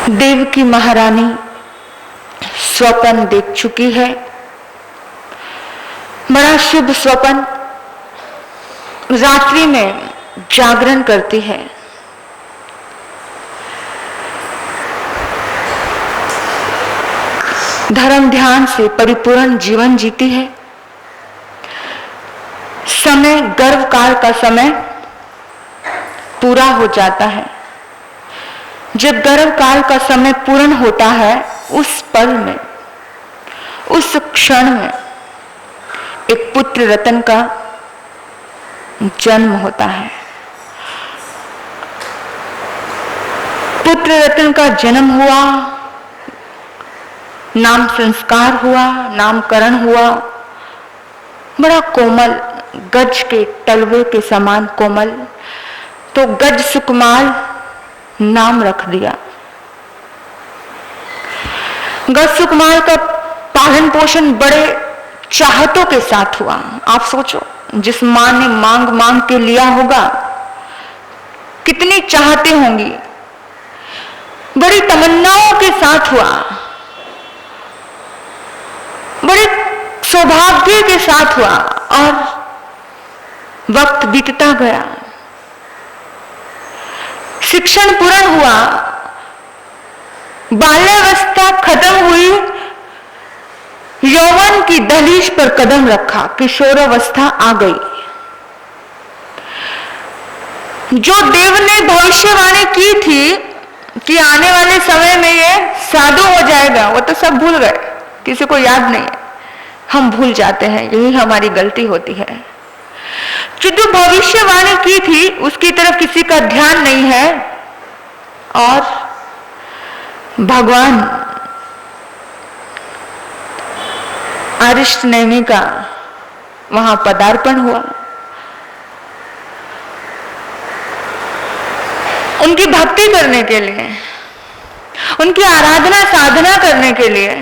देवकी महारानी स्वप्न देख चुकी है, बड़ा शुभ स्वप्न। रात्रि में जागरण करती है। धर्म ध्यान से परिपूर्ण जीवन जीती है। समय गर्भ काल का समय पूरा हो जाता है। जब गर्भ काल का समय पूर्ण होता है, उस पल में, उस क्षण में एक पुत्र रतन का जन्म होता है। पुत्र रतन का जन्म हुआ, नाम संस्कार हुआ, नामकरण हुआ। बड़ा कोमल, गज के तलवे के समान कोमल, तो गज सुकुमार नाम रख दिया। गज सुकुमार का पालन पोषण बड़े चाहतों के साथ हुआ। आप सोचो, जिस मां ने मांग मांग के लिया होगा, कितनी चाहते होंगी, बड़ी तमन्नाओं के साथ हुआ, बड़े सौभाग्य के साथ हुआ। और वक्त बीतता गया, शिक्षण पूर्ण हुआ, बाल्यावस्था खत्म हुई, यौवन की दहलीज पर कदम रखा, किशोरावस्था आ गई। जो देव ने भविष्यवाणी की थी कि आने वाले समय में ये साधु हो जाएगा, वो तो सब भूल गए, किसी को याद नहीं है। हम भूल जाते हैं, यही हमारी गलती होती है। जो भविष्यवाणी की थी उसकी तरफ किसी का ध्यान नहीं है। और भगवान अरिष्ट नेमि का वहां पदार्पण हुआ। उनकी भक्ति करने के लिए, उनकी आराधना साधना करने के लिए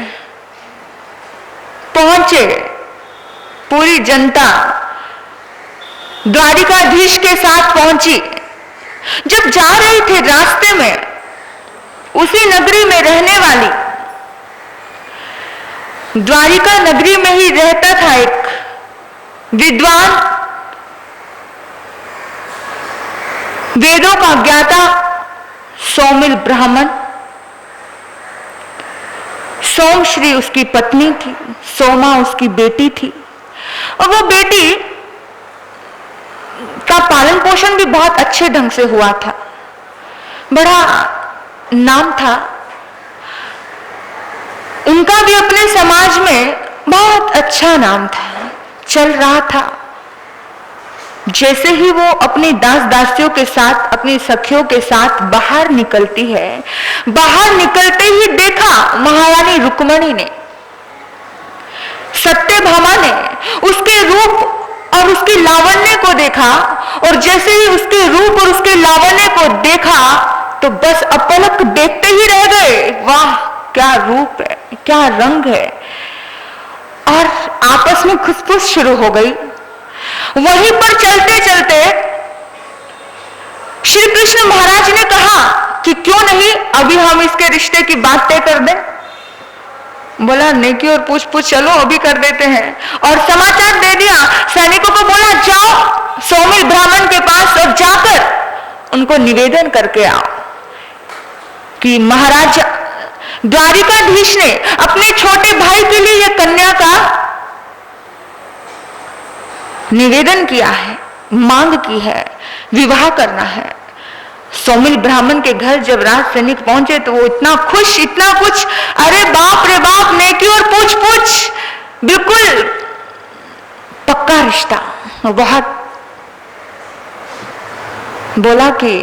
पहुंचे पूरी जनता। द्वारिकाधीश के साथ पहुंची। जब जा रही थे, रास्ते में उसी नगरी में रहने वाली, द्वारिका नगरी में ही रहता था एक विद्वान, वेदों का ज्ञाता सौमिल ब्राह्मण। सोमश्री उसकी पत्नी थी, सोमा उसकी बेटी थी। और वो बेटी का पालन पोषण भी बहुत अच्छे ढंग से हुआ था, बड़ा नाम था उनका भी। अपने समाज में बहुत अच्छा नाम था, चल रहा था। जैसे ही वो अपनी दास दासियों के साथ, अपनी सखियों के साथ बाहर निकलती है, बाहर निकलते ही देखा महारानी रुक्मणी ने, सत्यभामा ने उसके रूप और उसकी लावण्य को देखा। और जैसे ही उसके रूप और उसके लावण्य को देखा तो बस अपलक देखते ही रह गए। वाह, क्या रूप है, क्या रंग है। और आपस में खुसफुस शुरू हो गई। वहीं पर चलते चलते श्री कृष्ण महाराज ने कहा कि क्यों नहीं अभी हम इसके रिश्ते की बात तय कर दें। बोला, नेकी और पूछ पूछ चलो, अभी कर देते हैं। और समाचार दे दिया, सैनिकों को बोला, जाओ सौमिल ब्राह्मण के पास और जाकर उनको निवेदन करके आओ कि महाराज द्वारिकाधीश ने अपने छोटे भाई के लिए यह कन्या का निवेदन किया है, मांग की है, विवाह करना है। सौमिल ब्राह्मण के घर जब राज सैनिक पहुंचे तो वो इतना खुश, इतना कुछ, अरे बाप रे बाप, नेकी और पूछ पूछ, बिल्कुल पक्का रिश्ता। बहुत बोला कि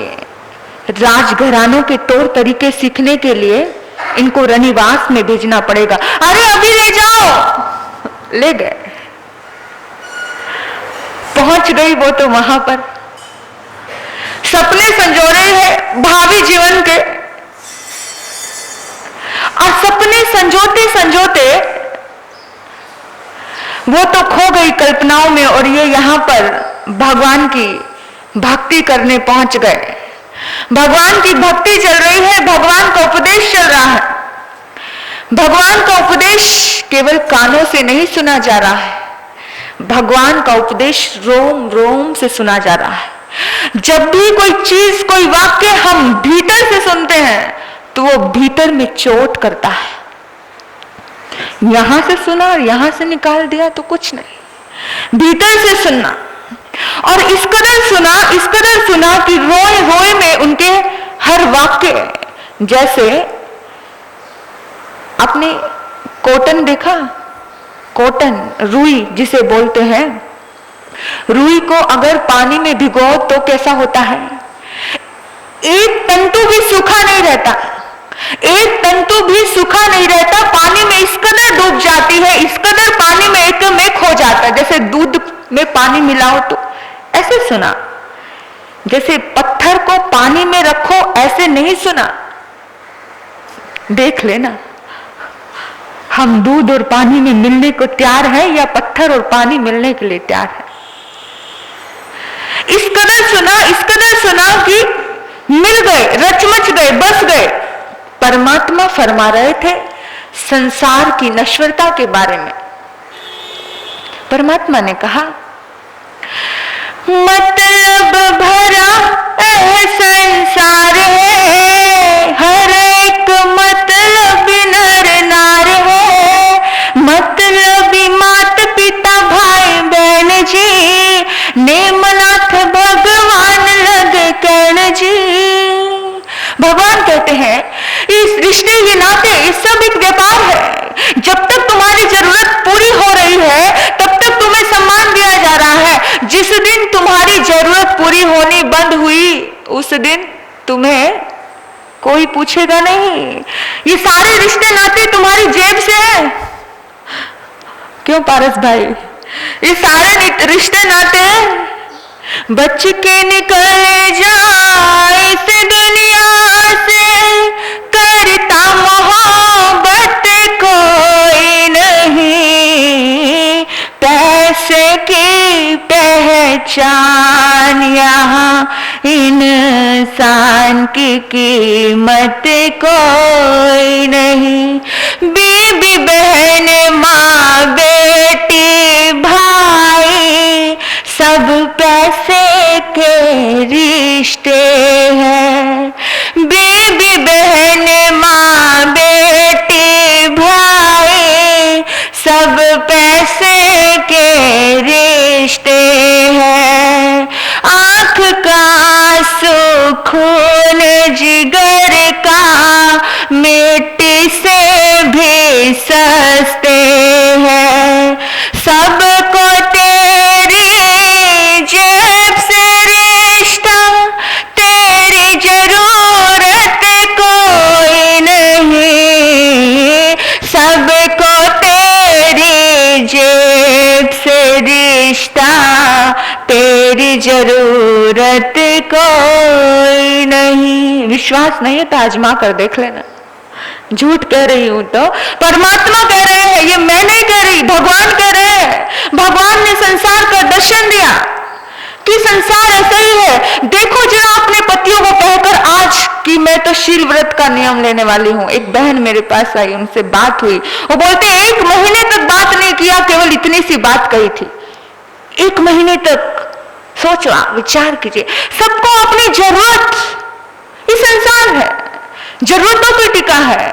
राजघरानों के तौर तरीके सीखने के लिए इनको रनिवास में भेजना पड़ेगा। अरे अभी ले जाओ। ले गए। पहुंच गई वो तो वहां पर, सपने संजो रहे हैं भावी जीवन के। और सपने संजोते संजोते वो तो खो गई कल्पनाओं में, और ये यहां पर भगवान की भक्ति करने पहुंच गए। भगवान की भक्ति चल रही है, भगवान का उपदेश चल रहा है। भगवान का उपदेश केवल कानों से नहीं सुना जा रहा है, भगवान का उपदेश रोम रोम से सुना जा रहा है। जब भी कोई चीज, कोई वाक्य हम भीतर से सुनते हैं तो वो भीतर में चोट करता है। यहां से सुना और यहां से निकाल दिया तो कुछ नहीं, भीतर से सुनना। और इस कदर सुना कि रोए रोए में उनके हर वाक्य, जैसे आपने कॉटन देखा, कॉटन, रुई जिसे बोलते हैं, रुई को अगर पानी में भिगो तो कैसा होता है? एक तंतु भी सूखा नहीं रहता, एक तंतु भी सूखा नहीं रहता, पानी में इस कदर डूब जाती है, इस कदर पानी में एक हो जाता है, जैसे दूध में पानी मिलाओ तो। ऐसे सुना, जैसे पत्थर को पानी में रखो ऐसे नहीं सुना। देख लेना, हम दूध और पानी में मिलने को तैयार है या पत्थर और पानी मिलने के लिए तैयार है? इस कदर सुना कि मिल गए, रचमच गए, बस गए। परमात्मा फरमा रहे थे संसार की नश्वरता के बारे में। परमात्मा ने कहा, मतलब भरा संसार है, हर एक मतलब नर नार है, मतलब माता पिता भाई बहन जी, नेमनाथ भगवान लग कर्ण जी। भगवान कहते हैं इस रिश्ते, ये नाते, ये सब एक व्यापार है। जब तक तुम्हारी जरूरत पूरी हो रही है तब तक तुम्हें सम्मान दिया जा रहा है। जिस दिन तुम्हारी जरूरत पूरी होनी बंद हुई उस दिन तुम्हें कोई पूछेगा नहीं। ये सारे रिश्ते नाते तुम्हारी जेब से हैं। क्यों पारस भाई? ये सारे रिश्ते नाते बच के निकल जाए इस दुनिया से, करता मोहब्बत कोई नहीं, पैसे की पहचान यहाँ, इंसान की कीमत कोई नहीं। बीबी बहन माँ बेटी भाई सब पैसे के रिश्ते हैं। बीबी बहन माँ बेटी भाई सब पैसे के रिश्ते हैं। आँख का आंसू खून जिगर का मिट्टी से भी सस्ते हैं। सबको तेरी जेब से रिश्ता, तेरी जरूरत कोई नहीं, सबको तेरी जेब से रिश्ता, तेरी जरूरत कोई नहीं। विश्वास नहीं है तो आजमा कर देख लेना। झूठ कह रही हूं तो परमात्मा कह रहे हैं, ये मैं नहीं कह रही, भगवान कह रहे हैं। भगवान ने संसार का दर्शन दिया कि संसार ऐसा ही है। देखो जरा अपने पतियों को कहकर आज कि मैं तो शील व्रत का नियम लेने वाली हूं। एक बहन मेरे पास आई, उनसे बात हुई, वो बोलते 1 महीने तक बात नहीं किया, केवल इतनी सी बात कही थी। 1 महीने तक। सोचो, विचार कीजिए, सबको अपनी जरूरत, ये संसार है, जरूरतों पे टिका है।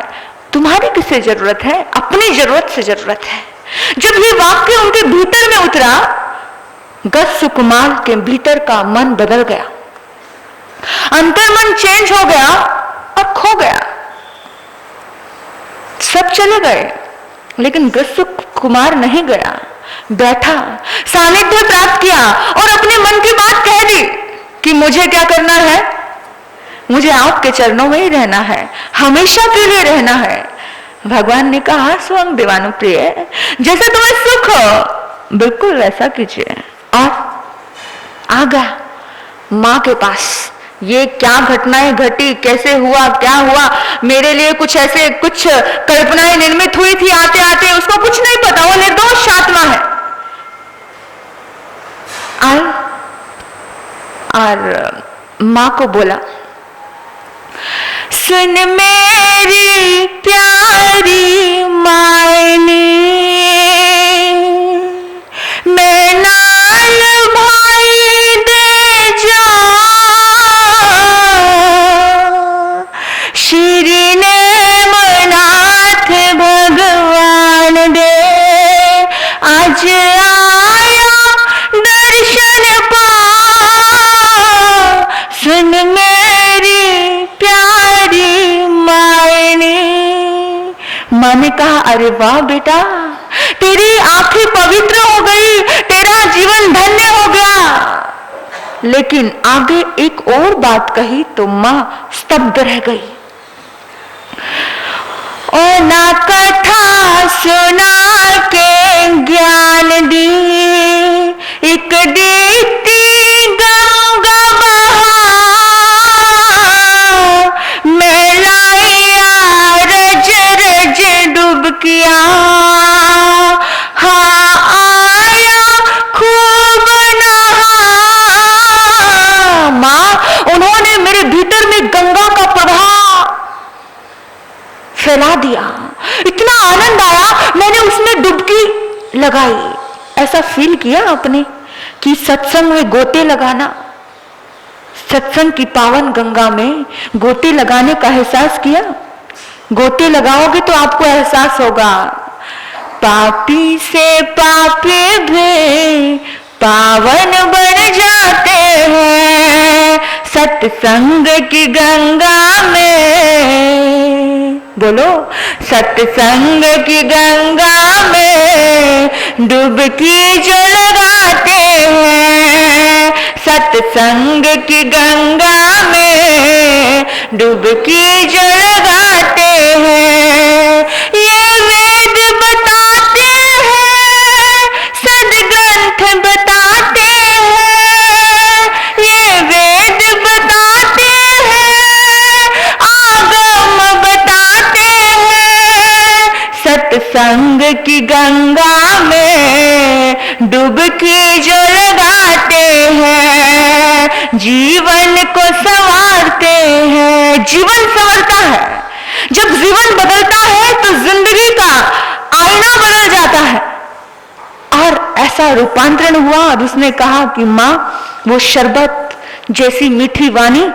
तुम्हारी किससे जरूरत है? अपनी जरूरत से जरूरत है। जब ये वाक्य उनके भीतर में उतरा, गत सुकुमार के भीतर का मन बदल गया, अंतर्मन चेंज हो गया और खो गया। सब चले गए लेकिन गत सुकुमार नहीं गया। बैठा, सानिध्य प्राप्त किया और अपने मन की बात कह दी कि मुझे क्या करना है, मुझे आपके चरणों में ही रहना है, हमेशा के लिए रहना है। भगवान ने कहा, स्वयं देवानु प्रिय, जैसे तुम्हें सुख हो बिल्कुल वैसा कीजिए। और आ गया माँ के पास, ये क्या घटनाएं घटी, कैसे हुआ, क्या हुआ, मेरे लिए कुछ ऐसे कुछ कल्पनाएं निर्मित हुई थी आते आते, उसको कुछ नहीं पता, वो निर्दोष आत्मा है। आई और माँ को बोला सुन मेरी प्यारी मायनी, मैं नाल भाई दे जा, श्री ने मनाथ भगवान दे, आज आया दर्शन पा, सुन मेरी प्यारी मायनी। माँ ने कहा, अरे वाह बेटा, तेरी आंखें पवित्र हो गई, तेरा जीवन धन्य हो गया। लेकिन आगे एक और बात कही तो माँ स्तब्ध रह गई। ओ ना कथा सुना के ज्ञान दी, एक देती गंगा बहा, मैं लाया रज रज डुबकिया, हाँ आया खूब नहा। माँ, उन्होंने मेरे भीतर में गंगा का प्रवाह फैला दिया, इतना आनंद आया, मैंने उसमें डुबकी लगाई। ऐसा फील किया आपने कि सत्संग में गोते लगाना, सत्संग की पावन गंगा में गोते लगाने का एहसास किया? गोते लगाओगे तो आपको एहसास होगा, पापी से पापी भी पावन बन जाते हैं सत्संग की गंगा में। बोलो, सत्संग की गंगा में डुबकी जो लगाते हैं, सत्संग की गंगा में डुबकी जो लगाते हैं, ये वेद बताते हैं, सदग्रंथ बताते हैं, ये वेद बताते हैं, आगम बताते हैं, सत्संग की गंगा में डुबकी जो लगाते हैं, जीवन को संवारते हैं। जीवन संवरता है, जब जीवन बदलता है तो जिंदगी का आईना बदल जाता है। और ऐसा रूपांतरण हुआ और उसने कहा कि माँ, वो शरबत जैसी मीठी वाणी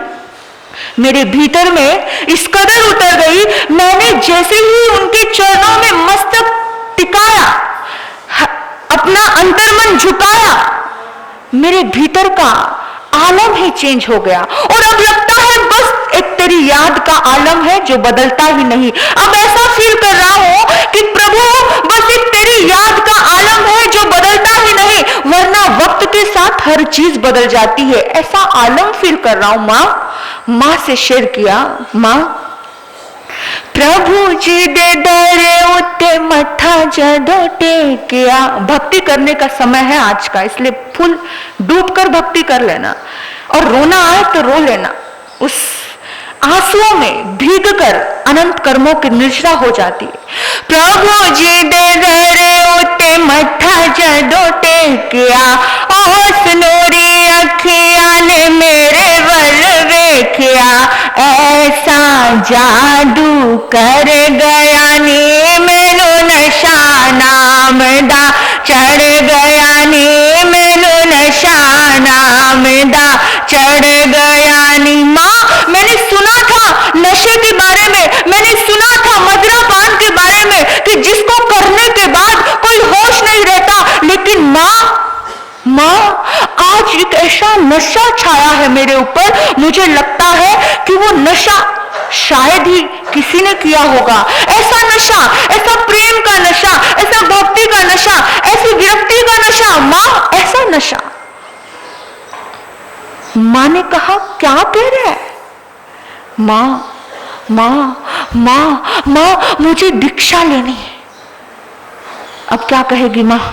मेरे भीतर में इस कदर उतर गई, मैंने जैसे ही उनके चरणों में मस्तक टिकाया, अपना अंतर्मन झुकाया, मेरे भीतर का आलम ही चेंज हो गया। और अब लगता है बस एक तेरी याद का आलम है जो बदलता ही नहीं। अब ऐसा फील कर रहा हूं कि प्रभु बस एक तेरी याद का आलम है जो बदलता ही नहीं, वरना वक्त के साथ हर चीज बदल जाती है। ऐसा आलम फील कर रहा हूं। माँ से शेयर किया, माँ प्रभु जी दे दरे उते मथा जदो टेकिया। भक्ति करने का समय है आज का, इसलिए फुल डूबकर भक्ति कर लेना, और रोना आए तो रो लेना। उस आंसुओं में भीग कर अनंत कर्मों की निर्जरा हो जाती है। प्रभु जी दे दरे उते मथा जदो टेकिया, ओ सुनोरी अखिया ने मेरे वल वेखिया, ऐसा जादू कर गया नी मैनू नशा नाम दा चढ़ गया नी, मैनू नशा नाम दा चढ़ गया नी। माँ, मैंने सुना था नशे के बारे में, मैंने सुना था मदिरा पान के बारे में कि जिसको करने के बाद कोई होश नहीं रहता, लेकिन माँ आज एक ऐसा नशा छाया है मेरे ऊपर, मुझे लगता है कि वो नशा शायद ही किसी ने किया होगा। ऐसा नशा, ऐसा प्रेम का नशा, ऐसा भक्ति का नशा, ऐसी विरक्ति का नशा, माँ ऐसा नशा। माँ ने कहा, क्या कह रहा है? माँ मुझे दीक्षा लेनी है। अब क्या कहेगी माँ,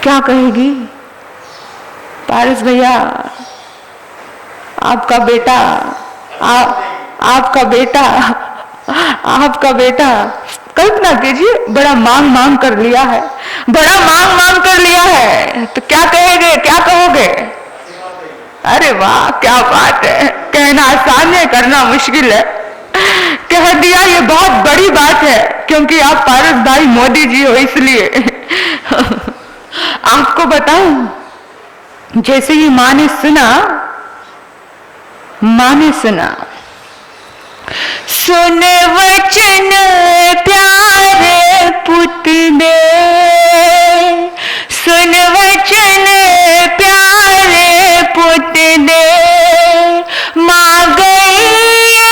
क्या कहेगी? पारस भैया, आपका बेटा कल्पना कीजिए, बड़ा मांग कर लिया है, बड़ा मांग कर लिया है, तो क्या कहेंगे, क्या कहोगे? अरे वाह, क्या बात है। कहना आसान है, करना मुश्किल है। कह दिया ये बहुत बड़ी बात है, क्योंकि आप पारस भाई मोदी जी हो इसलिए। आपको बताऊं, जैसे ही मां ने सुना, सुन वचन प्यारे पुत ने, सुन वचन प्यारे पुत ने, मां गई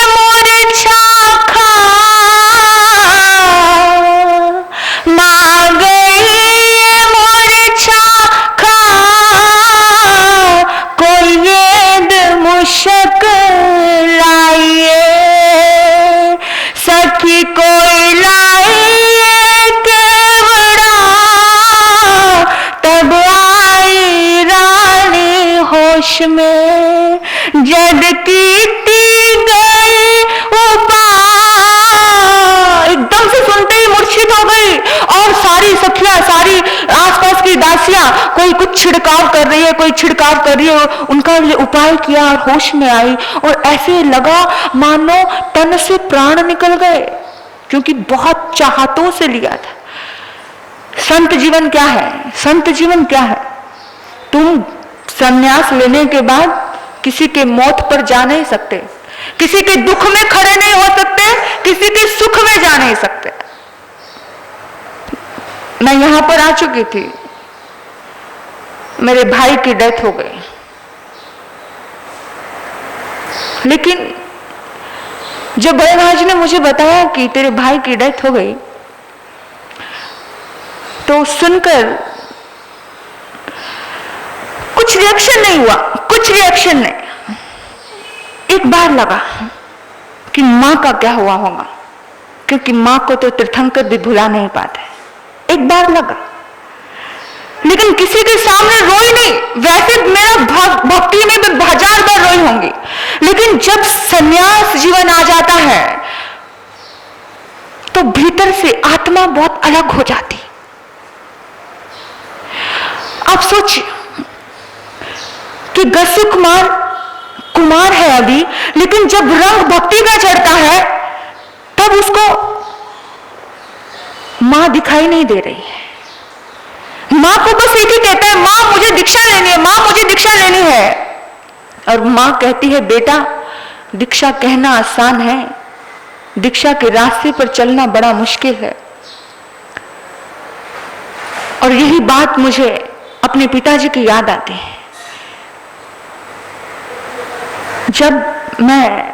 मूर्छा खा, मां गई मूर्छा खा, कोई वेद मुशक लाइए, सखी कोई लाइए केवड़ा, तब आई रानी होश में, जद कीती गई उपाय, एकदम से सुनते ही मूर्छित हो गई। और सारी सखियां, सारी आसपास की दासियां, कोई कुछ छिड़काव कर रही है, कोई छिड़काव कर रही है, उनका ये उपाय किया और होश में आई। और ऐसे लगा मानो तन से प्राण निकल गए, क्योंकि बहुत चाहतों से लिया था। संत जीवन क्या है? संत जीवन क्या है? तुम संन्यास लेने के बाद किसी के मौत पर जा नहीं सकते, किसी के दुख में खड़े नहीं हो सकते, किसी के सुख में जा नहीं सकते। मैं यहां पर आ चुकी थी, मेरे भाई की डेथ हो गई, लेकिन जब बड़े महाराज ने मुझे बताया कि तेरे भाई की डेथ हो गई, तो सुनकर कुछ रिएक्शन नहीं हुआ, कुछ रिएक्शन नहीं। एक बार लगा कि मां का क्या हुआ होगा, क्योंकि मां को तो तीर्थंकर भी भुला नहीं पाते। एक बार लगा, लेकिन किसी के सामने रोई नहीं। वैसे मेरा भक्ति में मैं 1000 बार रोई होंगी, लेकिन जब संन्यास जीवन आ जाता है तो भीतर से आत्मा बहुत अलग हो जाती। आप सोचिए कि गस्सू कुमार है अभी, लेकिन जब रंग भक्ति का चढ़ता है तब उसको मां दिखाई नहीं दे रही है। मां को बस एक ही कहता है, मां मुझे दीक्षा लेनी है, मां मुझे दीक्षा लेनी है। और मां कहती है, बेटा दीक्षा कहना आसान है, दीक्षा के रास्ते पर चलना बड़ा मुश्किल है। और यही बात मुझे अपने पिताजी की याद आती है। जब मैं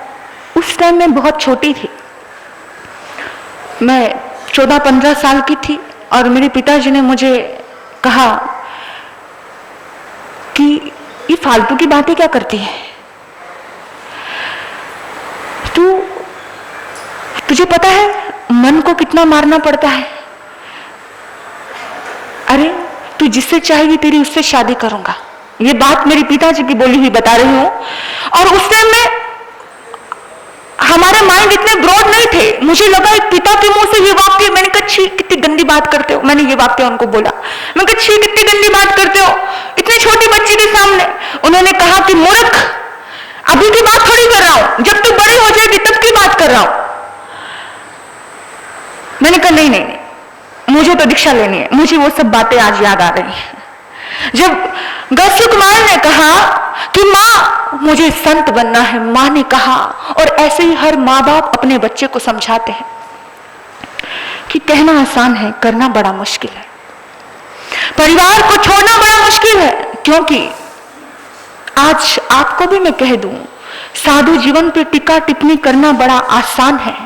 उस टाइम में बहुत छोटी थी, मैं 14-15 साल की थी, और मेरे पिताजी ने मुझे कहा कि ये फालतू की बातें क्या करती है, तुझे पता है मन को कितना मारना पड़ता है। अरे तू जिससे चाहेगी तेरी उससे शादी करूंगा। ये बात मेरे पिताजी की बोली हुई बता रही हूं। और उस टाइम में हमारे माइंड इतने ब्रॉड नहीं थे। मुझे लगा एक पिता के मुंह से ये वाक्य, मैंने कहा छी कितनी गंदी बात करते हो। मैंने ये वाक्य उनको बोला, मैं कहा छी कितनी गंदी बात करते हो इतनी छोटी बच्ची के सामने। उन्होंने कहा कि मूर्ख, अभी की बात थोड़ी कर रहा हूं, जब तू बड़ी हो जाएगी तब की बात कर रहा हूं। मैंने कहा नहीं, मुझे तो दीक्षा लेनी है। मुझे वो सब बातें आज याद आ रही हैं। जब गस्सू कुमार ने कहा कि मां मुझे संत बनना है, मां ने कहा, और ऐसे ही हर मां बाप अपने बच्चे को समझाते हैं कि कहना आसान है, करना बड़ा मुश्किल है। परिवार को छोड़ना बड़ा मुश्किल है, क्योंकि आज आपको भी मैं कह दूं, साधु जीवन पे टीका टिप्पणी करना बड़ा आसान है,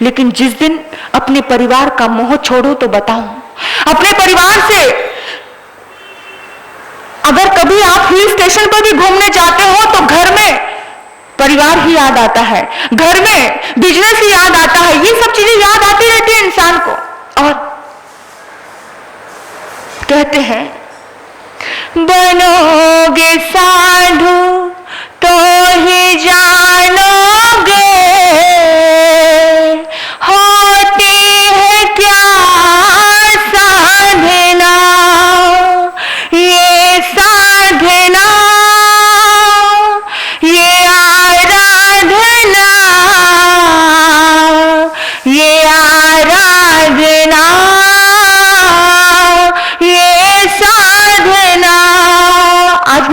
लेकिन जिस दिन अपने परिवार का मोह छोड़ो तो बताऊं, अपने परिवार से अगर कभी आप हिल स्टेशन पर भी घूमने जाते हो तो घर में परिवार ही याद आता है, घर में बिजनेस ही याद आता है। ये सब चीजें याद आती रहती है इंसान को। और कहते हैं बनोगे साधु तो ही जानोगे होती है क्या साधना, ये साधना ये आराधना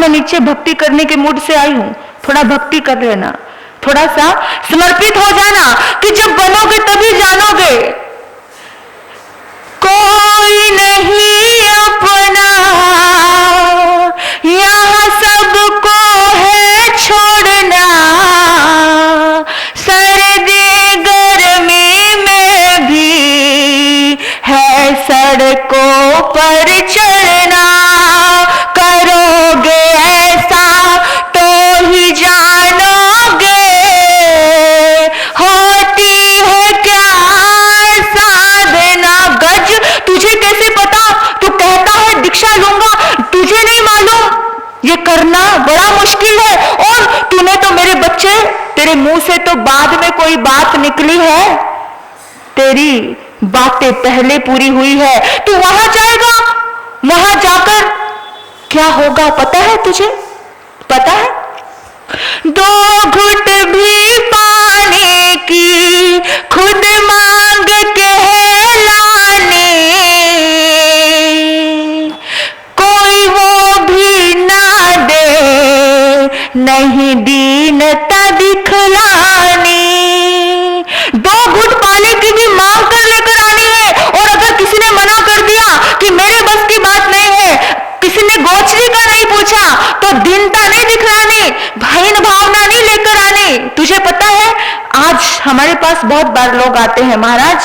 मैं नीचे भक्ति करने के मूड से आई हूं, थोड़ा भक्ति कर लेना, थोड़ा सा समर्पित हो जाना कि जब बनोगे तभी जानोगे। कोई नहीं अपना यहाँ सबको है छोड़ना, सर्दी गर्मी में भी है सड़कों पर चलना, करोगे ऐसा तो ही जानोगे होती है क्या साधना। गज तुझे कैसे पता, तू कहता है दीक्षा लूंगा, तुझे नहीं मालूम ये करना बड़ा मुश्किल है। और तूने तो मेरे बच्चे, तेरे मुंह से तो बाद में कोई बात निकली है, तेरी बातें पहले पूरी हुई है। तू वहां जाएगा, वहां जाकर क्या होगा पता है तुझे, पता है? दो घुट भी पानी की खुद मांग के लाने, कोई वो भी ना दे, नहीं दीनता दिखलानी। दो घुट पानी की भी मांग कर लेकर आनी है, और अगर किसी ने मना कर दिया कि मेरे बस की बात नहीं है, किसी ने गोचरी का नहीं पूछा, तो दीनता नहीं दिखलानी, भाईन भावना नहीं लेकर आनी। तुझे पता है आज हमारे पास बहुत बार लोग आते हैं, महाराज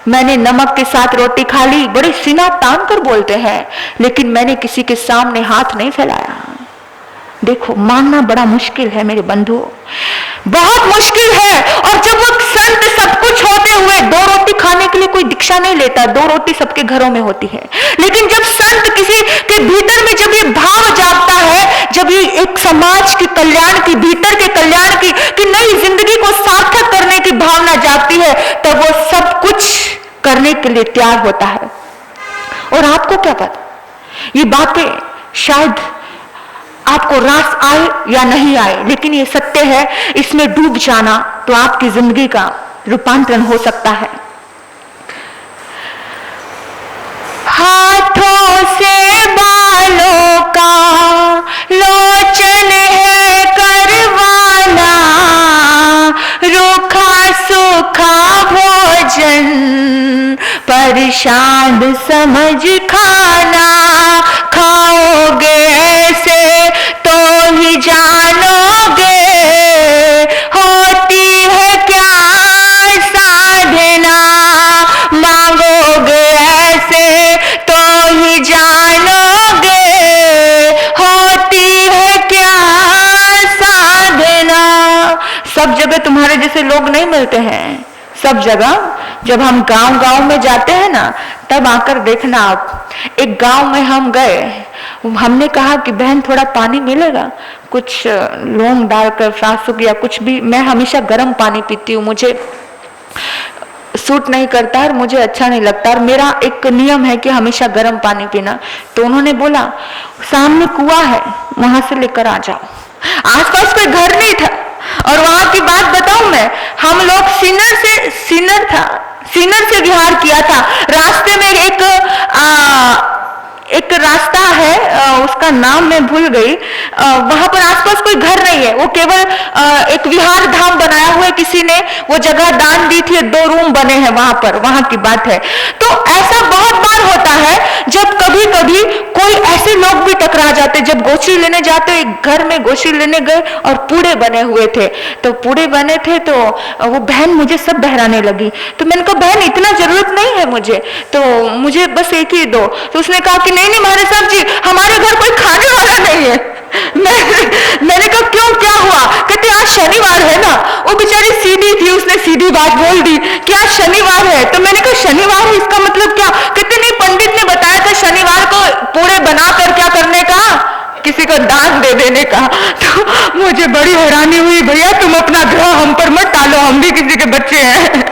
मैंने नमक के साथ रोटी खा ली, बड़े सीना तान कर बोलते हैं, लेकिन मैंने किसी के सामने हाथ नहीं फैलाया। देखो मानना बड़ा मुश्किल है मेरे बंधुओं, बहुत मुश्किल है। और जब वो संत सब कुछ होते हुए, दो रोटी खाने के लिए कोई दीक्षा नहीं लेता, दो रोटी सबके घरों में होती है, लेकिन जब संत किसी के भीतर में जब ये भाव जागता है, जब ये एक समाज के कल्याण की, भीतर के कल्याण की, कि नई जिंदगी को सार्थक करने की भावना जागती है, तब वो सब कुछ करने के लिए तैयार होता है। और आपको क्या पता, ये बातें शायद आपको रास आए या नहीं आए, लेकिन ये सत्य है, इसमें डूब जाना तो आपकी जिंदगी का रूपांतरण हो सकता है। हाथों से बालों का लोचन है करवाना, रूखा सूखा भोजन प्रसाद समझ खाना, खाओगे ऐसे तो ही जानोगे होती है क्या साधना, मांगोगे ऐसे तो ही जानोगे होती है क्या साधना। सब जगह तुम्हारे जैसे लोग नहीं मिलते हैं, सब जगह जब हम गांव में जाते हैं ना, तब आकर देखना आप। एक गांव में हम गए, हमने कहा कि बहन थोड़ा पानी मिलेगा, कुछ लौंग डालकर फ्रासुक या कुछ भी। मैं हमेशा गर्म पानी पीती हूँ, मुझे सूट नहीं करता और मुझे अच्छा नहीं लगता, और मेरा एक नियम है कि हमेशा गर्म पानी पीना। तो उन्होंने बोला सामने कुआं है, वहां से लेकर आ जाओ। आसपास कोई घर नहीं था, और वहां की बात बताऊं मैं, हम लोग सीनर से विहार किया था। रास्ते में एक रास्ता है, उसका नाम मैं भूल गई, वहां पर आसपास कोई घर नहीं है, वो केवल एक विहार धाम बनाया हुआ है किसी ने, वो जगह दान दी थी, 2 रूम बने हैं वहां पर, वहां की बात है। तो ऐसा बहुत बार होता है जब कभी कभी कोई ऐसे लोग भी टकरा जाते, जब गोचरी लेने जाते, एक घर में गोचरी लेने गए और पूड़े बने हुए थे, तो पूड़े बने थे तो वो बहन मुझे सब बहराने लगी। तो मैंने कहा बहन इतना जरूरत नहीं है मुझे, तो मुझे बस एक ही दो। तो उसने कहा कि नहीं महाराज साहब जी, हमारे घर कोई खाने वाला नहीं है। मैंने कहा क्यों, क्या हुआ? कहते आज शनिवार है ना। वो बेचारी सीधी थी, उसने सीधी बात बोल दी कि आज शनिवार है। तो मैंने कहा शनिवार है, इसका मतलब क्या? कहते नहीं, पंडित ने बताया था शनिवार को पूरे बनाकर क्या करने का, किसी को दान दे देने का। तो मुझे बड़ी हैरानी हुई, भैया तुम अपना ग्रह हम पर मत डालो, हम भी किसी के बच्चे हैं।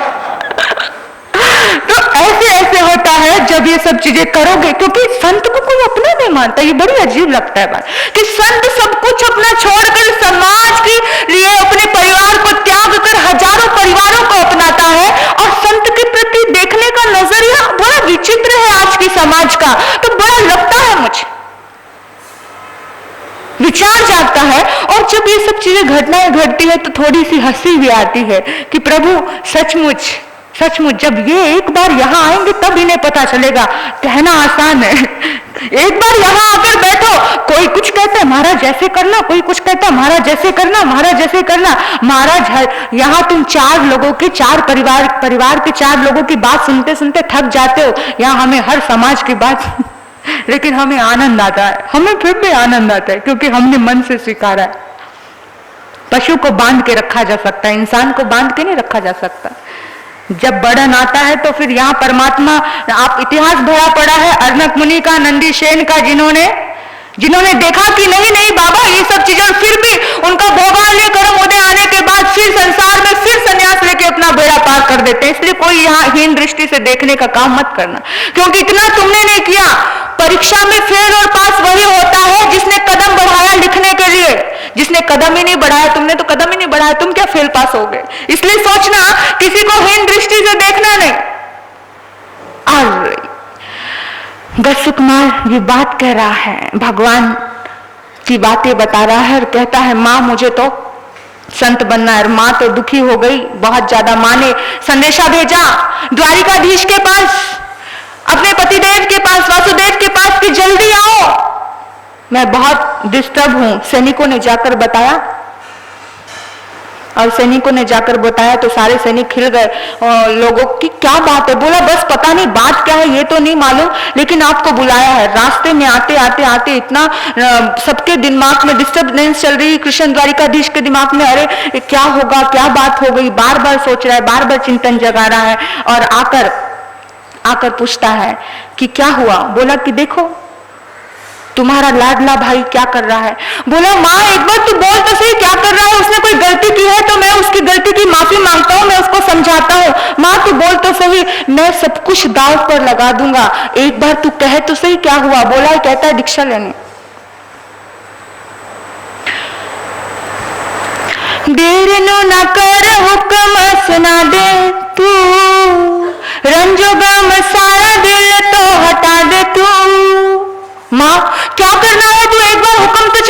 तो ऐसे होता है जब ये सब चीजें करोगे, क्योंकि संत को कोई अपना नहीं मानता। ये बड़ी अजीब लगता है बात कि संत सब कुछ अपना छोड़कर समाज के लिए अपने परिवार को त्याग कर हजारों परिवारों को अपनाता है, और संत के प्रति देखने का नजरिया बड़ा विचित्र है आज की समाज का। तो बड़ा लगता है मुझे, विचार जागता है। और जब ये सब चीजें घटनाएं घटती है तो थोड़ी सी हंसी भी आती है कि प्रभु सचमुच सचमुच जब ये एक बार यहाँ आएंगे तब इन्हें पता चलेगा। कहना आसान है, एक बार यहाँ आकर बैठो, कोई कुछ कहता है महाराज जैसे करना, कोई कुछ कहता है महाराज जैसे करना, महाराज जैसे करना। महाराज यहाँ तुम चार लोगों के, चार परिवार के चार लोगों की बात सुनते सुनते थक जाते हो, यहाँ हमें हर समाज की बात लेकिन हमें आनंद आता है, हमें फिर भी आनंद आता है क्योंकि हमने मन से स्वीकारा है। पशु को बांध के रखा जा सकता है, इंसान को बांध के नहीं रखा जा सकता। जब बढ़न आता है तो फिर यहाँ परमात्मा, आप इतिहास भरा पड़ा है अर्नक मुनि का, नंदी सेन का, जिन्होंने देखा कि नहीं नहीं बाबा ये सब चीजें, फिर भी उनका भोगाल्य कर्म उदय आने के बाद फिर संसार में फिर संन्यास लेके अपना बेड़ा पार कर देते हैं। इसलिए कोई यहाँ हीन दृष्टि से देखने का काम मत करना, क्योंकि इतना तुमने नहीं किया। परीक्षा में फेल और पास वही होता है जिसने कदम बढ़ाया लिखने के लिए। जिसने कदम ही नहीं बढ़ाया, तुमने तो कदम ही नहीं बढ़ाया, तुम क्या फेल पास हो गए। इसलिए सोचना, किसी को हीन दृष्टि से देखना नहीं। और गसुकुमार ये बात कह रहा है, भगवान की बातें बता रहा है और कहता है माँ मुझे तो संत बनना है। माँ तो दुखी हो गई बहुत ज्यादा। माँ ने संदेशा भेजा द्वारिकाधीश के पास, अपने पतिदेव के पास, वासुदेव के पास कि जल्दी आओ, मैं बहुत डिस्टर्ब हूं। सैनिकों ने जाकर बताया, और सैनिकों ने जाकर बताया तो सारे सैनिक खिल गए। लोगों की क्या बात है, बोला बस पता नहीं बात क्या है ये तो नहीं मालूम, लेकिन आपको बुलाया है। रास्ते में आते आते आते इतना सबके दिमाग में डिस्टर्बेंस चल रही है, कृष्ण द्वारिकाधीश के दिमाग में, अरे क्या होगा, क्या बात हो गई, बार बार सोच रहा है, बार बार चिंतन जगा रहा है। और आकर पूछता है कि क्या हुआ। बोला कि देखो तुम्हारा लाडला भाई क्या कर रहा है। बोला माँ एक बार तू बोल तो सही क्या कर रहा है, उसने कोई गलती की है तो मैं उसकी गलती की माफी मांगता हूँ, मैं उसको समझाता हूँ। माँ तू बोल तो सही, मैं सब कुछ दांव पर लगा दूंगा, एक बार तू कहे तो सही क्या हुआ। बोला कहता है दीक्षा लेने। देर नो न कर हुक्म सुना दे तू, रंजो गम सारा दिल तो हटा दे तू। माँ क्या करना है, तू एक बार हुक्म तो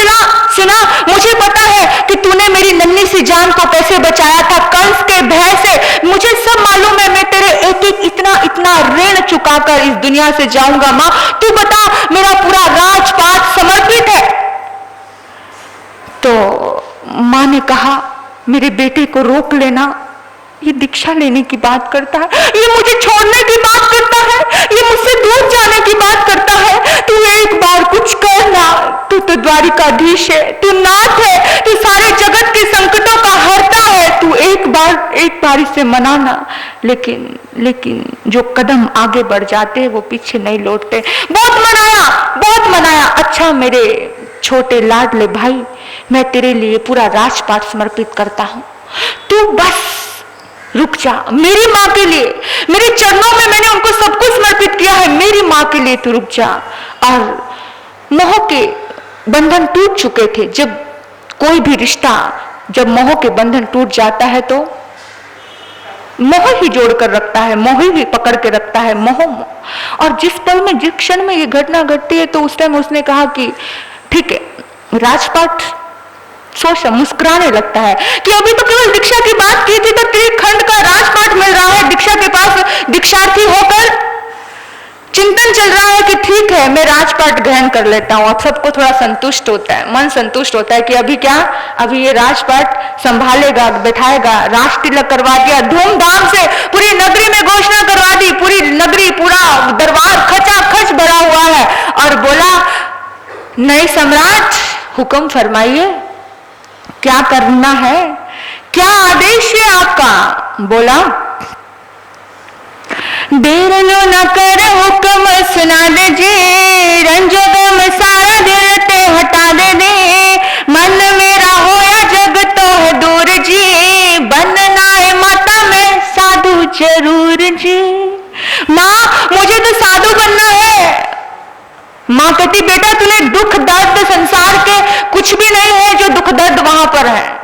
सुना। मुझे पता है कि तूने मेरी नन्ही सी जान को कैसे बचाया था कंस के भय से, मुझे सब मालूम है। मैं तेरे एक एक इतना ऋण चुकाकर इस दुनिया से जाऊंगा। माँ तू बता, मेरा पूरा राजपाट समर्पित है। तो माँ ने कहा मेरे बेटे को रोक लेना, ये दीक्षा लेने की बात करता है, ये मुझे छोड़ने की बात करता है, ये मुझसे दूर जाने की बात करता है। तू एक बार कुछ करना, तू तो द्वारिकाधीश है, तू नाथ है, तू सारे जगत के संकटों का हरता है, तू एक बार इसे मनाना। लेकिन जो कदम आगे बढ़ जाते हैं वो पीछे नहीं लौटते। बहुत मनाया। अच्छा मेरे छोटे लाडले भाई, मैं तेरे लिए पूरा राजपाट समर्पित करता हूं, तू बस रुक जा। मेरी माँ के लिए, मेरे चरणों में मैंने उनको सब कुछ समर्पित किया है, मेरी माँ के लिए तू रुक जा। और मोह के बंधन टूट चुके थे। जब कोई भी रिश्ता, जब मोह के बंधन टूट जाता है तो मोह ही जोड़कर रखता है, मोह ही पकड़ के रखता है, मोह। और जिस पल में, जिस क्षण में ये घटना घटती है तो उस टाइम उसने कहा कि ठीक है राजपाट, सोच मुस्कुराने लगता है कि अभी तो केवल दीक्षा की बात की थी तो तेरे खंड का राजपाट मिल रहा है। दीक्षा के पास दीक्षार्थी होकर चिंतन चल रहा है कि ठीक है मैं राजपाट ग्रहण कर लेता हूँ। अब सबको थोड़ा संतुष्ट होता है, मन संतुष्ट होता है कि अभी क्या, अभी ये राजपाट संभालेगा, बैठाएगा। राज तिलक करवा दिया धूमधाम से, पूरी नगरी में घोषणा करवा दी, पूरी नगरी, पूरा दरबार खचाखच भरा हुआ है। और बोला नए सम्राट हुक्म फरमाइए, क्या करना है, क्या आदेश है आपका। बोला देर लो न कर हुक्म सुना दे जे, रंजो गम सारा दिल ते हटा दे दे। मन मेरा होया जग तो है दूर जी, बनना है माता में साधु जरूर जी। माँ मुझे तो साधु बनना है। माँ कहती बेटा तूने दुख दर्द संसार के कुछ भी नहीं है जो दुख दर्द वहां पर है।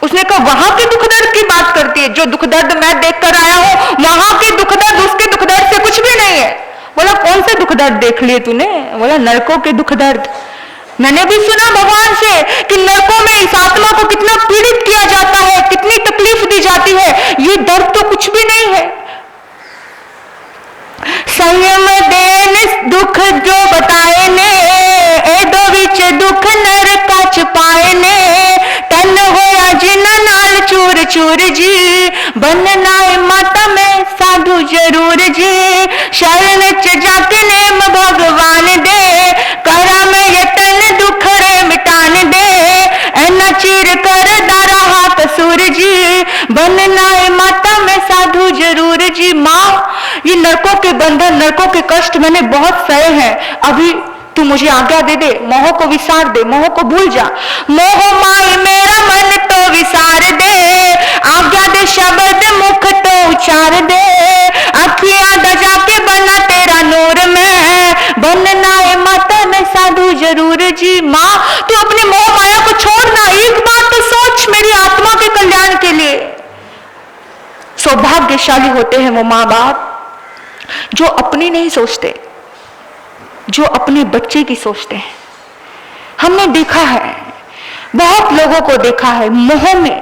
उसने कहा वहां के दुख दर्द की बात करती है, जो दुख दर्द मैं देख कर आया हूं वहां के दुख दर्द उसके दुख दर्द से कुछ भी नहीं है। बोला कौन से दुख दर्द देख लिए तूने। बोला नरकों के दुख दर्द। मैंने भी सुना भगवान से कि नरकों में इस आत्मा को कितना पीड़ित किया जाता है, कितनी तकलीफ दी जाती है। ये दर्द तो कुछ भी नहीं है। संयम देन दुख जो बताए ने, एदो विच दुख नरका च पाए ने, तन होया जिन्ना नाल चूर चूर जी, बनना है माता में साधु जरूर जी, शरण च जाके नेम भगवान दे, करा में यतन दुखड़े मिटान दे, ऐना चीर कर दारा हाथ कसूर जी, बनना है माता में साधु जरूर जी। माँ, ये नरकों के बंधन, नरकों के कष्ट मैंने बहुत सहे हैं, अभी तू मुझे आज्ञा दे दे, मोह को विसार दे, मोह को भूल जा। मोह माई मेरा मन तो विसार दे, आज्ञा दे शब्द मुख तो उचार दे, अखियां दजा के बना तेरा नूर में, बनना है माता में साधु जरूर जी। माँ, तू अपने मोह माया को छोड़ना, एक बात तो सोच मेरी आत्मा के कल्याण के लिए। सौभाग्यशाली होते हैं वो माँ बाप जो अपनी नहीं सोचते, जो अपने बच्चे की सोचते हैं। हमने देखा है, बहुत लोगों को देखा है, मोह में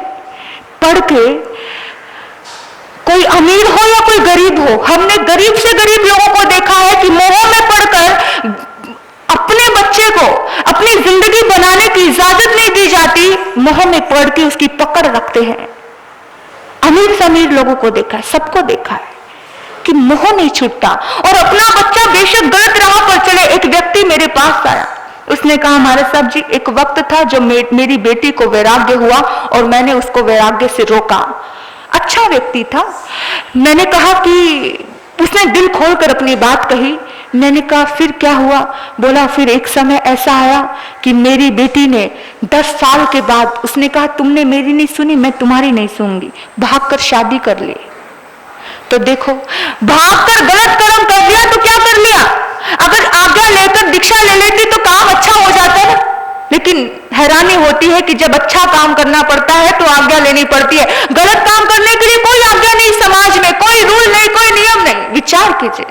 पड़ के, कोई अमीर हो या कोई गरीब हो, हमने गरीब से गरीब लोगों को देखा है कि मोह में पड़कर अपने बच्चे को अपनी जिंदगी बनाने की इजाजत नहीं दी जाती, मोह में पड़ के उसकी पकड़ रखते हैं। अमीर से अमीर लोगों को देखा है, सबको देखा है कि मोह नहीं छूटता और अपना बच्चा बेशक गलत राह पर चले। एक व्यक्ति मेरे पास आया, उसने कहा महाराज साहब जी, एक वक्त था जो मेरी बेटी को वैराग्य हुआ और मैंने उसको वैराग्य से रोका। अच्छा व्यक्ति था। मैंने कहा कि उसने दिल खोलकर अपनी बात कही। मैंने कहा फिर क्या हुआ? बोला फिर एक समय ऐसा आया कि मेरी बेटी ने 10 साल के बाद उसने कहा तुमने मेरी नहीं सुनी, मैं तुम्हारी नहीं सुनूंगी, भागकर शादी कर ली। तो देखो, भागकर गलत कर्म कर लिया तो क्या कर लिया? अगर आज्ञा लेकर दीक्षा ले लेती तो काम अच्छा हो जाता ना। लेकिन हैरानी होती है कि जब अच्छा काम करना पड़ता है तो आज्ञा लेनी पड़ती है। गलत काम करने के लिए कोई आज्ञा नहीं, समाज में कोई रूल नहीं, कोई नियम नहीं। विचार कीजिए